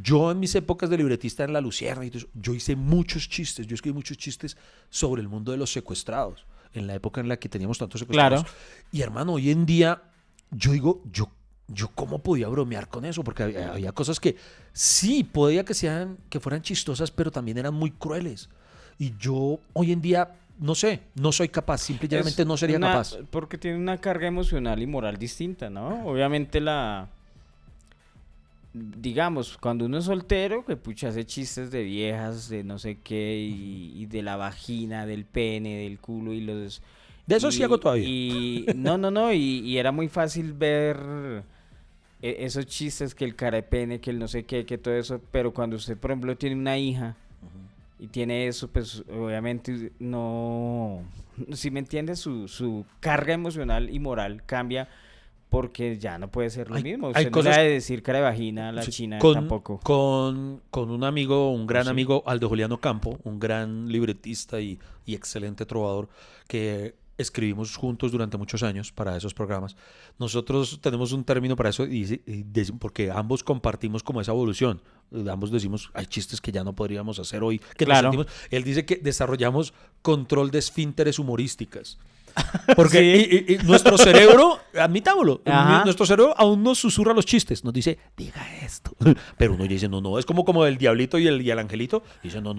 Yo en mis épocas de libretista en La Lucierna, yo hice muchos chistes, yo escribí muchos chistes sobre el mundo de los secuestrados, en la época en la que teníamos tantos secuestrados. Claro. Y hermano, hoy en día, yo digo, yo cómo podía bromear con eso, porque había cosas que sí, podía que fueran chistosas, pero también eran muy crueles. Y yo hoy en día, no sé, no soy capaz, simplemente no sería capaz. Porque tiene una carga emocional y moral distinta, ¿no? Obviamente digamos, cuando uno es soltero, que pucha, hace chistes de viejas, de no sé qué, y de la vagina, del pene, del culo y los... De eso sí hago todavía. Y era muy fácil ver esos chistes, que el cara de pene, que el no sé qué, que todo eso, pero cuando usted, por ejemplo, tiene una hija y tiene eso, pues obviamente no, si me entiende, su carga emocional y moral cambia, porque ya no puede ser lo mismo. Usted no le ha de decir cara de vagina a la china tampoco. Con un amigo, un gran amigo, Aldo Juliano Campo, un gran libretista y excelente trovador, que escribimos juntos durante muchos años para esos programas. Nosotros tenemos un término para eso porque ambos compartimos como esa evolución. Ambos decimos, hay chistes que ya no podríamos hacer hoy. Claro. Él dice que desarrollamos control de esfínteres humorísticas. Porque y nuestro cerebro, admitámoslo, nuestro cerebro aún nos susurra los chistes, nos dice, diga esto. Pero uno dice, no, es como el diablito y el angelito. Y dice, no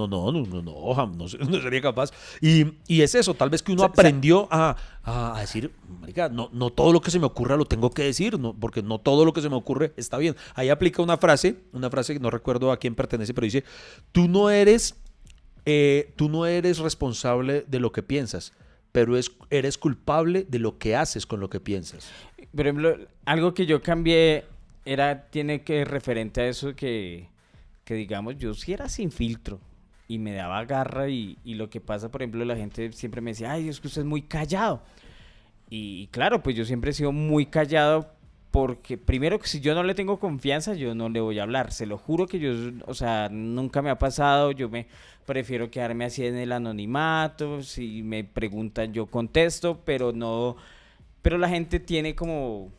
sería capaz. Y es eso, tal vez que uno aprendió a decir, marica, no todo lo que se me ocurra lo tengo que decir, porque no todo lo que se me ocurre está bien. Ahí aplica una frase que no recuerdo a quién pertenece, pero dice, tú no eres responsable de lo que piensas, pero eres culpable de lo que haces con lo que piensas. Por ejemplo, algo que yo cambié tiene que referente a eso que digamos, yo sí era sin filtro y me daba garra y lo que pasa, por ejemplo, la gente siempre me decía, ay, es que usted es muy callado. Y claro, pues yo siempre he sido muy callado porque primero que si yo no le tengo confianza, yo no le voy a hablar. Se lo juro que nunca me ha pasado, yo me prefiero quedarme así en el anonimato, si me preguntan yo contesto, pero la gente tiene como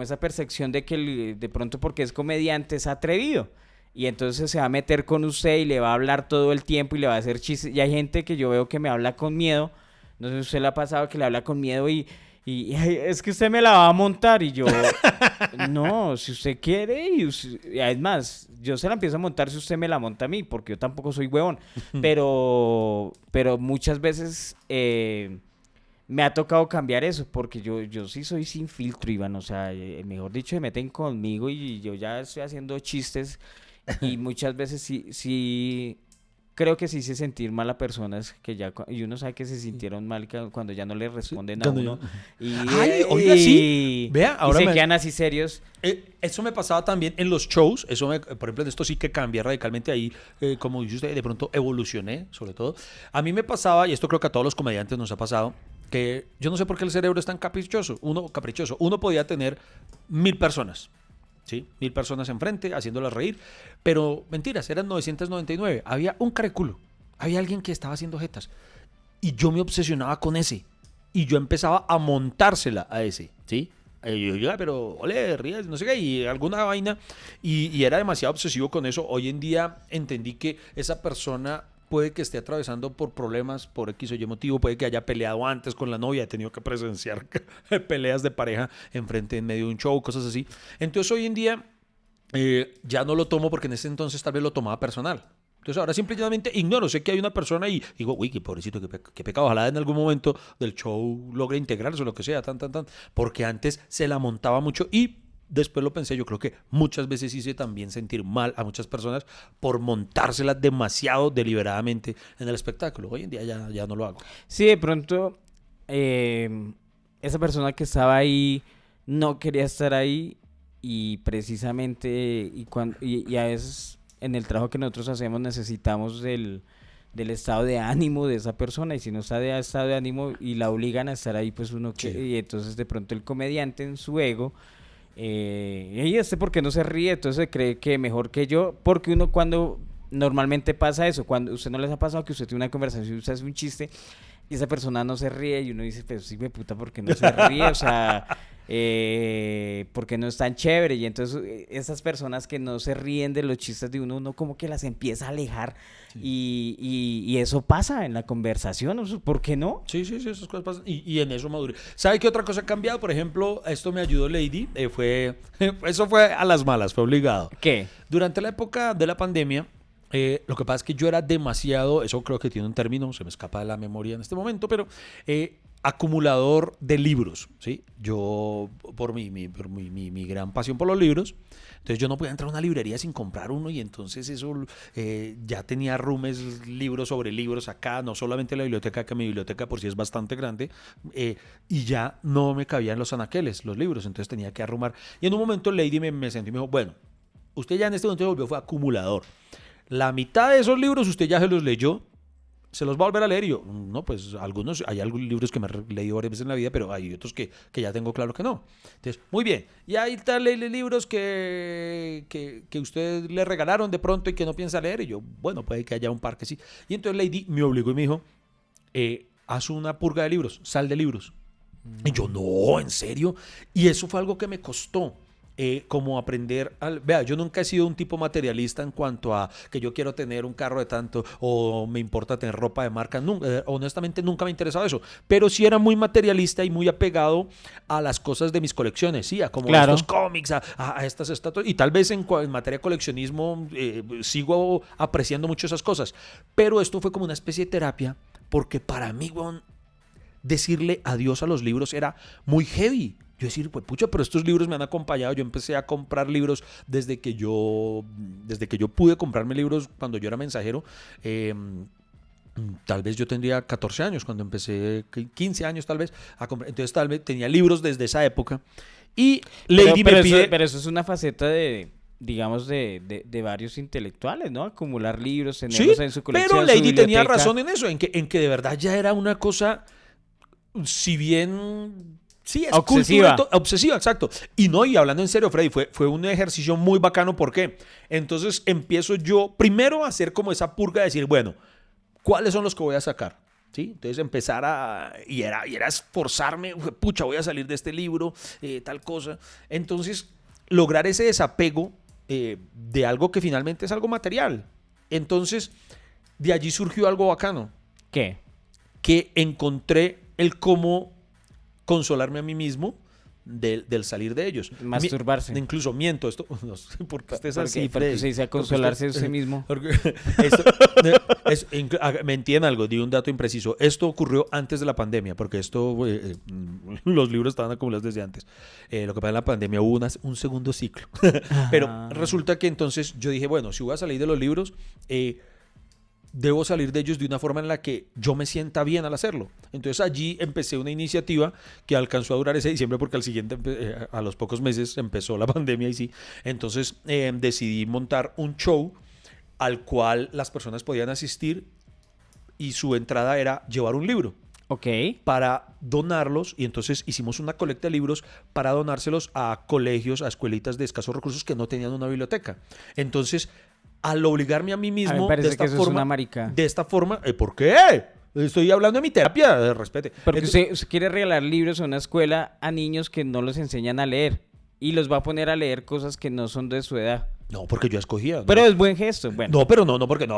esa percepción de que de pronto porque es comediante es atrevido y entonces se va a meter con usted y le va a hablar todo el tiempo y le va a hacer chistes. Y hay gente que yo veo que me habla con miedo, no sé si a usted le ha pasado que le habla con miedo y es que usted me la va a montar y yo, no, si usted quiere y es más, yo se la empiezo a montar si usted me la monta a mí, porque yo tampoco soy huevón, pero muchas veces me ha tocado cambiar eso, porque yo sí soy sin filtro, Iván, o sea, mejor dicho, se meten conmigo y yo ya estoy haciendo chistes y muchas veces sí creo que sí hice sentir mal a personas y uno sabe que se sintieron mal cuando ya no le responden a uno. Oiga, sí. Vea, ahora se quedan así serios. Eso me pasaba también en los shows. Por ejemplo, en esto sí que cambié radicalmente ahí. Como dice usted, de pronto evolucioné, sobre todo. A mí me pasaba, y esto creo que a todos los comediantes nos ha pasado, que yo no sé por qué el cerebro es tan caprichoso. Uno podía tener 1000 personas. ¿Sí? 1000 personas enfrente, haciéndolas reír. Pero mentiras, eran 999. Había un careculo. Había alguien que estaba haciendo jetas. Y yo me obsesionaba con ese. Y yo empezaba a montársela a ese. ¿Sí? Y yo, pero, ole, ríes, no sé qué, y alguna vaina. Y era demasiado obsesivo con eso. Hoy en día entendí que esa persona puede que esté atravesando por problemas, por X o Y motivo, puede que haya peleado antes con la novia, he tenido que presenciar peleas de pareja en medio de un show, cosas así. Entonces hoy en día ya no lo tomo porque en ese entonces tal vez lo tomaba personal. Entonces ahora simplemente ignoro, sé que hay una persona y digo, uy, qué pobrecito, qué pecado, ojalá en algún momento del show logre integrarse o lo que sea, porque antes se la montaba mucho y después lo pensé, yo creo que muchas veces hice también sentir mal a muchas personas por montárselas demasiado deliberadamente en el espectáculo. Hoy en día ya no lo hago. Sí, de pronto esa persona que estaba ahí no quería estar ahí y precisamente y a veces en el trabajo que nosotros hacemos necesitamos del estado de ánimo de esa persona y si no está de estado de ánimo y la obligan a estar ahí, pues uno sí. Y entonces de pronto el comediante en su ego ¿y por qué no se ríe? Entonces cree que mejor que yo, porque uno cuando normalmente pasa eso, cuando usted no les ha pasado que usted tiene una conversación y usted hace un chiste y esa persona no se ríe y uno dice, pues sí, me puta, ¿por qué no se ríe? O sea, porque no es tan chévere. Y entonces esas personas que no se ríen de los chistes de uno como que las empieza a alejar. Sí. Y eso pasa en la conversación, ¿por qué no? Sí, esas cosas pasan y en eso maduré. ¿Sabe qué otra cosa ha cambiado? Por ejemplo, esto me ayudó Lady, eso fue a las malas, fue obligado. ¿Qué? Durante la época de la pandemia, lo que pasa es que yo era demasiado, eso creo que tiene un término, se me escapa de la memoria en este momento, pero acumulador de libros, ¿sí? Yo, por mi gran pasión por los libros, entonces yo no podía entrar a una librería sin comprar uno y entonces eso ya tenía rumes, libros sobre libros acá, no solamente la biblioteca, que mi biblioteca por sí es bastante grande, y ya no me cabían los anaqueles, los libros, entonces tenía que arrumar. Y en un momento Lady me sentó y me dijo, bueno, usted ya en este momento se volvió, fue acumulador. La mitad de esos libros usted ya se los leyó, se los va a volver a leer. Y yo, no, pues hay algunos libros que me he leído varias veces en la vida, pero hay otros que ya tengo claro que no. Entonces, muy bien. Y hay tal libros que usted le regalaron de pronto y que no piensa leer. Y yo, bueno, puede que haya un par que sí. Y entonces Lady me obligó y me dijo, haz una purga de libros, sal de libros. Y yo, no, ¿en serio? Y eso fue algo que me costó. Como aprender, vea, yo nunca he sido un tipo materialista en cuanto a que yo quiero tener un carro de tanto o me importa tener ropa de marca, honestamente nunca me ha interesado eso, pero sí era muy materialista y muy apegado a las cosas de mis colecciones, sí, a como estos cómics, a estas estatuas, y tal vez en materia de coleccionismo sigo apreciando mucho esas cosas, pero esto fue como una especie de terapia, porque para mí, bueno, decirle adiós a los libros era muy heavy. Yo decir, pues pucha, pero estos libros me han acompañado. Yo empecé a comprar libros desde que yo pude comprarme libros cuando yo era mensajero. Tal vez yo tendría 14 años cuando empecé, 15 años tal vez, a comprar. Entonces tal vez tenía libros desde esa época. Y Lady me pide... Pero eso es una faceta digamos, de varios intelectuales, ¿no? Acumular libros, tenerlos en su colección. Pero Lady tenía razón en eso, en que de verdad ya era una cosa, si bien... Sí, es obsesiva, exacto. Y hablando en serio, Freddy, fue un ejercicio muy bacano. ¿Por qué? Entonces empiezo yo primero a hacer como esa purga de decir, bueno, ¿cuáles son los que voy a sacar? ¿Sí? Entonces empezar y era esforzarme, pucha, voy a salir de este libro, tal cosa. Entonces, lograr ese desapego de algo que finalmente es algo material. Entonces, de allí surgió algo bacano. ¿Qué? Que encontré el cómo consolarme a mí mismo del salir de ellos. Masturbarse. Incluso miento esto. No sé por qué estés así, Freddy. Se dice a consolarse usted mismo. Me entienden algo, di un dato impreciso. Esto ocurrió antes de la pandemia, porque los libros estaban acumulados desde antes. Lo que pasa en la pandemia hubo un segundo ciclo. Pero resulta que entonces yo dije, bueno, si voy a salir de los libros, debo salir de ellos de una forma en la que yo me sienta bien al hacerlo. Entonces allí empecé una iniciativa que alcanzó a durar ese diciembre porque al siguiente, a los pocos meses, empezó la pandemia y sí. Entonces decidí montar un show al cual las personas podían asistir y su entrada era llevar un libro. Ok. Para donarlos, y entonces hicimos una colecta de libros para donárselos a colegios, a escuelitas de escasos recursos que no tenían una biblioteca. Entonces, al obligarme a mí mismo me parece que eso es una marica. De esta forma, ¿por qué? Estoy hablando de mi terapia, respete. Porque usted quiere regalar libros a una escuela a niños que no los enseñan a leer y los va a poner a leer cosas que no son de su edad. No, porque yo escogía. ¿No? Pero es buen gesto. Bueno. No, pero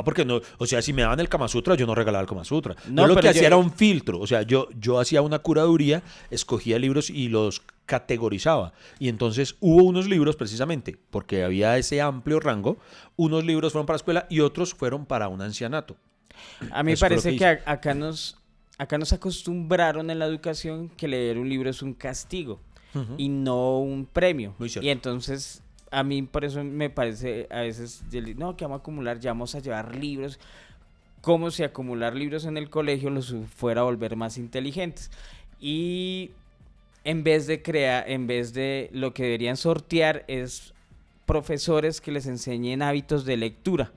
porque no. O sea, si me daban el Kama Sutra, yo no regalaba el Kama Sutra. Yo lo que hacía era un filtro. O sea, yo hacía una curaduría, escogía libros y los categorizaba. Y entonces hubo unos libros, precisamente, porque había ese amplio rango, unos libros fueron para escuela y otros fueron para un ancianato. A mí me parece que acá nos acostumbraron en la educación que leer un libro es un castigo y no un premio. Muy cierto. Y entonces... A mí por eso me parece a veces, no, que vamos a acumular, ya vamos a llevar libros, como si acumular libros en el colegio los fuera a volver más inteligentes. Y en vez de lo que deberían sortear es profesores que les enseñen hábitos de lectura.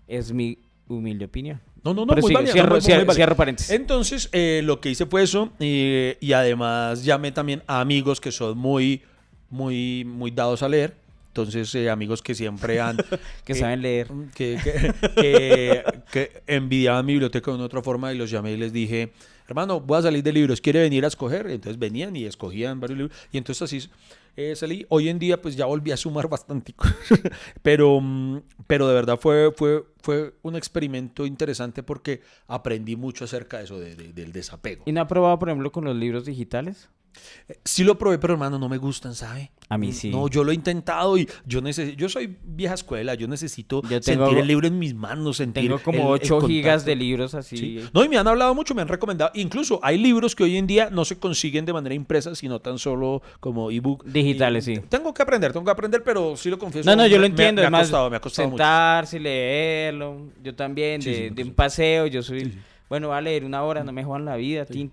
Es mi humilde opinión. No, muy válido. Cierro paréntesis. Entonces, lo que hice fue eso y además llamé también a amigos que son muy muy dados a leer. Entonces, amigos que siempre han... Que saben leer. Que envidiaban mi biblioteca de una otra forma y los llamé y les dije, hermano, voy a salir de libros, ¿quiere venir a escoger? Entonces venían y escogían varios libros y entonces así salí. Hoy en día pues ya volví a sumar bastante, pero de verdad fue un experimento interesante porque aprendí mucho acerca de eso, del desapego. ¿Y no ha probado, por ejemplo, con los libros digitales? Sí lo probé, pero hermano, no me gustan, ¿sabe? A mí sí. No, yo lo he intentado y yo soy vieja escuela, yo necesito sentir el libro en mis manos, tengo como 8 gigas de libros así. Sí. No, y me han hablado mucho, me han recomendado. Incluso hay libros que hoy en día no se consiguen de manera impresa, sino tan solo como ebook. Digitales, sí. Tengo que aprender, pero sí lo confieso. No, yo lo entiendo. Me ha costado mucho. Sentarse, leerlo. Yo también, de un paseo, yo soy... Sí. Bueno, voy a leer 1 hora, no me jodan la vida, tin,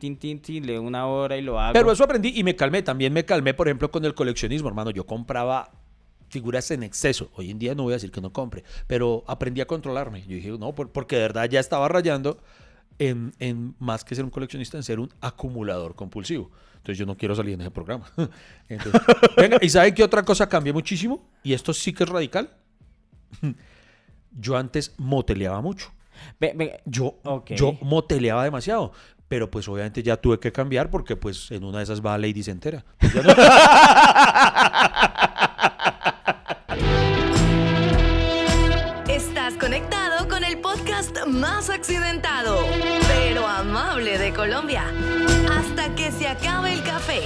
leo 1 hora y lo hago. Pero eso aprendí y me calmé. También me calmé, por ejemplo, con el coleccionismo, hermano. Yo compraba figuras en exceso. Hoy en día no voy a decir que no compre, pero aprendí a controlarme. Yo dije, no, porque de verdad ya estaba rayando en más que ser un coleccionista, en ser un acumulador compulsivo. Entonces yo no quiero salir en ese programa. Entonces, venga, ¿y saben qué otra cosa cambié muchísimo? Y esto sí que es radical. Yo antes moteleaba mucho. Yo moteleaba demasiado, pero pues obviamente ya tuve que cambiar porque pues en una de esas va Lady se entera. Pues no... Estás conectado con el podcast más accidentado, pero amable de Colombia. Hasta que se acabe el café.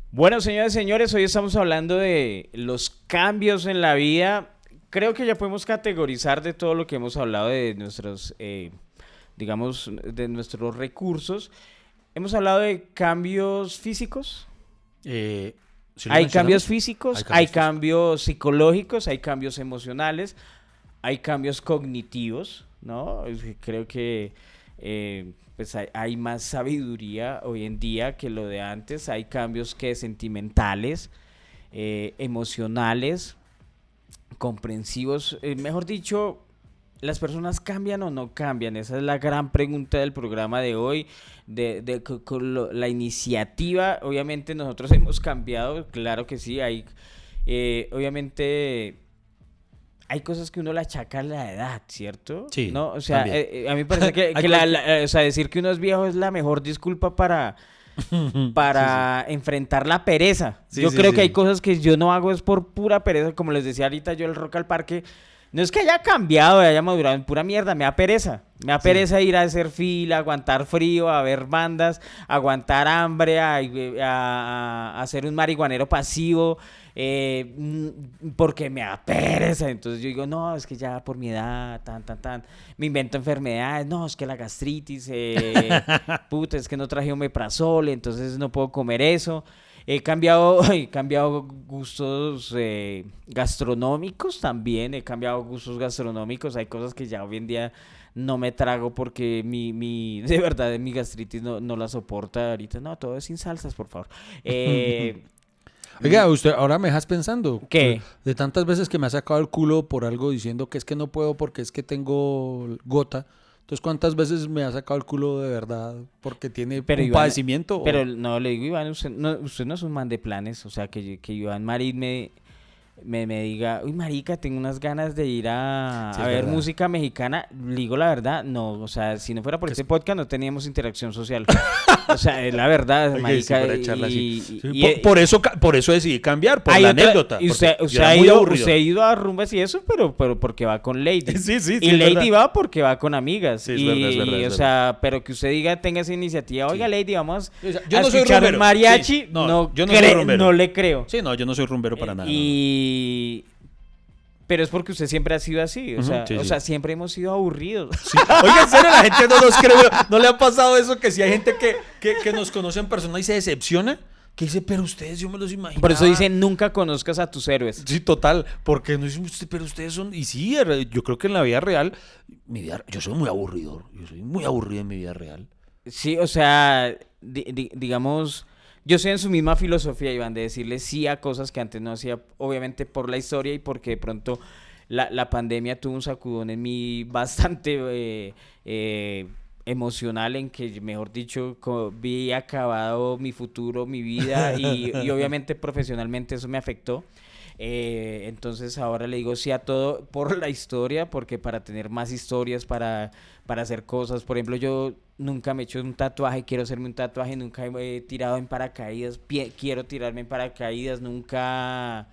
Bueno, señoras y señores, hoy estamos hablando de los cambios en la vida. Creo que ya podemos categorizar de todo lo que hemos hablado de nuestros, digamos, de nuestros recursos. Hemos hablado de cambios físicos. Hay cambios físicos, hay cambios psicológicos, hay cambios emocionales, hay cambios cognitivos, ¿no? Creo que... pues hay más sabiduría hoy en día que lo de antes. Hay cambios sentimentales, emocionales, comprensivos. Mejor dicho, ¿las personas cambian o no cambian? Esa es la gran pregunta del programa de hoy, la iniciativa. Obviamente nosotros hemos cambiado, claro que sí. Obviamente... Hay cosas que uno le achaca a la edad, ¿cierto? Sí, ¿no? O sea, a mí me parece que o sea, decir que uno es viejo es la mejor disculpa para enfrentar la pereza. Yo creo que hay cosas que yo no hago es por pura pereza. Como les decía ahorita, yo el Rock al Parque, no es que haya cambiado, haya madurado, en pura mierda, me da pereza. Me da pereza ir a hacer fila, aguantar frío, a ver bandas, aguantar hambre, a hacer un marihuanero pasivo. Porque me da pereza. Entonces yo digo, no, es que ya por mi edad, me invento enfermedades. No, es que la gastritis, puta, es que no traje omeprazol, entonces no puedo comer eso. He cambiado gustos gastronómicos también. Hay cosas que ya hoy en día no me trago porque de verdad mi gastritis no la soporta ahorita. No, todo es sin salsas, por favor. Oiga, usted ahora me dejas pensando. ¿Qué? De tantas veces que me ha sacado el culo por algo diciendo que es que no puedo porque es que tengo gota. Entonces, ¿cuántas veces me ha sacado el culo de verdad porque tiene un padecimiento? Pero no, le digo, Iván, usted no es un man de planes. O sea, que Iván Marín me diga, uy, marica, tengo unas ganas de ir a ver música mexicana. Le digo la verdad, no, o sea, si no fuera por este podcast no teníamos interacción social. O sea, es la verdad, marica. Por eso decidí cambiar, por la anécdota. Y usted ha ido a rumbas y eso, pero porque va con Lady. Sí, y Lady va porque va con amigas. Sí, es verdad. O sea, pero que usted tenga esa iniciativa, oiga, Lady, vamos a escuchar un mariachi. Sí, no, yo no soy rumbero. No le creo. Sí, no, yo no soy rumbero para nada. Pero es porque usted siempre ha sido así, o sea, siempre hemos sido aburridos. Sí. Oiga, en serio, la gente no nos cree. ¿No le ha pasado eso que si hay gente que nos conoce en persona y se decepciona? Que dice, pero ustedes, yo me los imagino. Por eso dicen, nunca conozcas a tus héroes. Sí, total, porque no dicen, pero ustedes son... Y sí, yo creo que en la vida real, yo soy muy aburrido. Yo soy muy aburrido en mi vida real. Sí, o sea, digamos... Yo estoy en su misma filosofía, Iván, de decirle sí a cosas que antes no hacía, obviamente por la historia y porque de pronto la pandemia tuvo un sacudón en mí bastante emocional en que, mejor dicho, vi acabado mi futuro, mi vida y obviamente profesionalmente eso me afectó. Entonces ahora le digo sí a todo por la historia, porque para tener más historias, para hacer cosas. Por ejemplo, yo nunca me he hecho un tatuaje, quiero hacerme un tatuaje, nunca he tirado en paracaídas, quiero tirarme en paracaídas, nunca...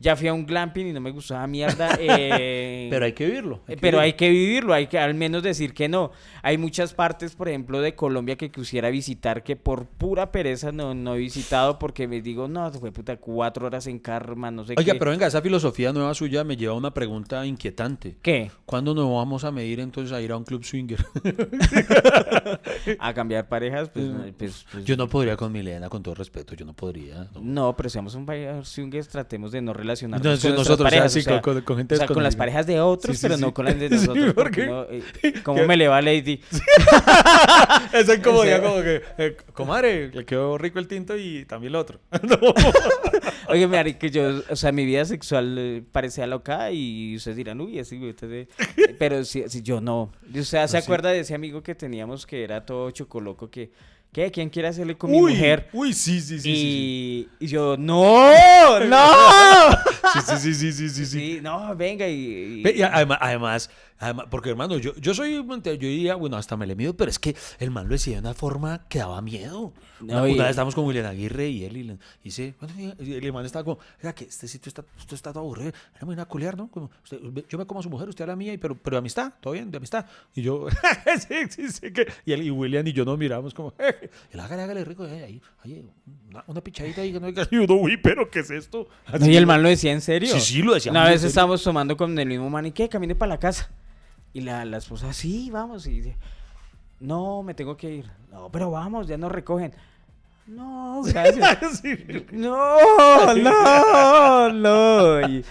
Ya fui a un glamping y no me gustaba mierda. Pero hay que vivirlo. Hay que vivirlo, hay que al menos decir que no. Hay muchas partes, por ejemplo, de Colombia que quisiera visitar, que por pura pereza no he visitado, porque me digo, no, fue puta 4 horas en carro, man, no sé qué. Oiga, pero venga, esa filosofía nueva suya me lleva a una pregunta inquietante. ¿Qué? ¿Cuándo nos vamos a medir entonces a ir a un club swinger? A cambiar parejas, pues Yo no podría con Milena, con todo respeto, yo no podría. No, pero seamos un swinger, tratemos de no relacionarnos con nosotros, parejas, o sea, con gente con las parejas de otros, sí, pero sí. no con las de nosotros. Sí, ¿por qué? No, ¿cómo me le va Lady? Esa incomodidad como que, comadre, le quedó rico el tinto y también el otro. No. Oye, Mari, que yo, o sea, mi vida sexual parecía loca y ustedes dirán, uy, así, pero si yo no. O sea, ¿se acuerda de ese amigo que teníamos que era todo chocoloco que... ¿Qué? ¿Quién quiere hacerle con mi mujer? Uy, sí. Y yo, ¡no! Sí, no, venga y además, porque hermano, yo soy, yo diría, bueno, hasta me le mido, pero es que el man lo decía de una forma que daba miedo. Una vez estábamos con William Aguirre y él y dice, bueno, y el man estaba como, oiga, que este sitio está todo aburrido, era muy a culiar, ¿no? Como, yo me como a su mujer, usted a la mía, pero de amistad, todo bien, de amistad. Y yo, sí, que... Y él y William y yo nos miramos como, y él, hágale rico, ahí, una pichadita ahí, y uno, uy, pero ¿qué es esto? ¿Y el man lo decía en serio? Sí, lo decía. Una vez estábamos tomando con el mismo man y ¿qué? Camine para la casa. Y la esposa, sí, vamos. Y dice, no, me tengo que ir. No, pero vamos, ya nos recogen. No, gracias. Sí. No. Y,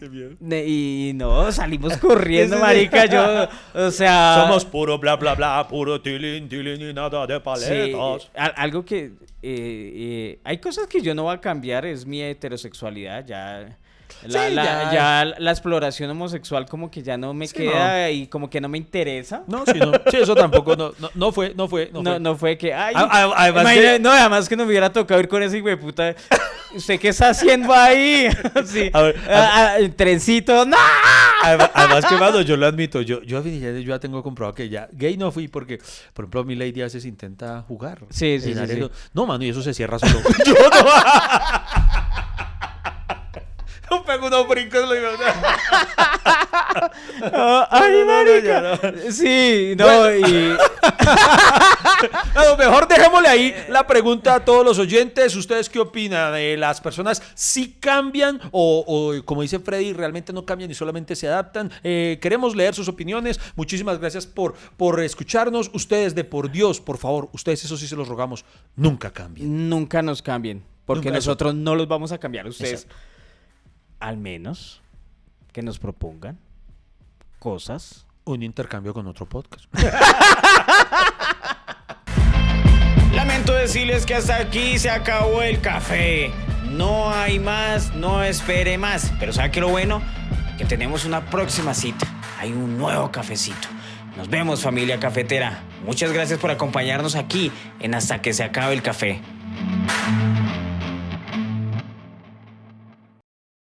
Qué bien. y no, salimos corriendo, marica. Yo, o sea... Somos puro bla, bla, bla, puro tilín y nada de paletas. Sí, algo que... hay cosas que yo no voy a cambiar, es mi heterosexualidad, ya... Ya la exploración homosexual como que ya no me queda y como que no me interesa. No, sí, eso tampoco, no fue. No fue que, ay, además que no me hubiera tocado ir con ese hijo de puta. ¿Usted qué está haciendo ahí? Sí. Trencito, ¡no! Además que, mano, yo lo admito, yo ya tengo comprobado que ya gay no fui porque, por ejemplo, mi lady a veces intenta jugar. Sí. No, mano, y eso se cierra solo. Yo no. No pego unos brincos. Ay, marica. Sí, no, y... Bueno, mejor dejémosle ahí la pregunta a todos los oyentes. ¿Ustedes qué opinan? ¿Las personas sí cambian o como dice Freddy, realmente no cambian y solamente se adaptan? Queremos leer sus opiniones. Muchísimas gracias por escucharnos. Ustedes, de por Dios, por favor, ustedes, eso sí se los rogamos, nunca cambien. Nunca nos cambien, porque Nunca nosotros no los vamos a cambiar a ustedes. Exacto. Al menos que nos propongan cosas. Un intercambio con otro podcast. Lamento decirles que hasta aquí se acabó el café. No hay más, no espere más. Pero ¿sabe qué lo bueno? Que tenemos una próxima cita. Hay un nuevo cafecito. Nos vemos, familia cafetera. Muchas gracias por acompañarnos aquí en Hasta que se acabe el café.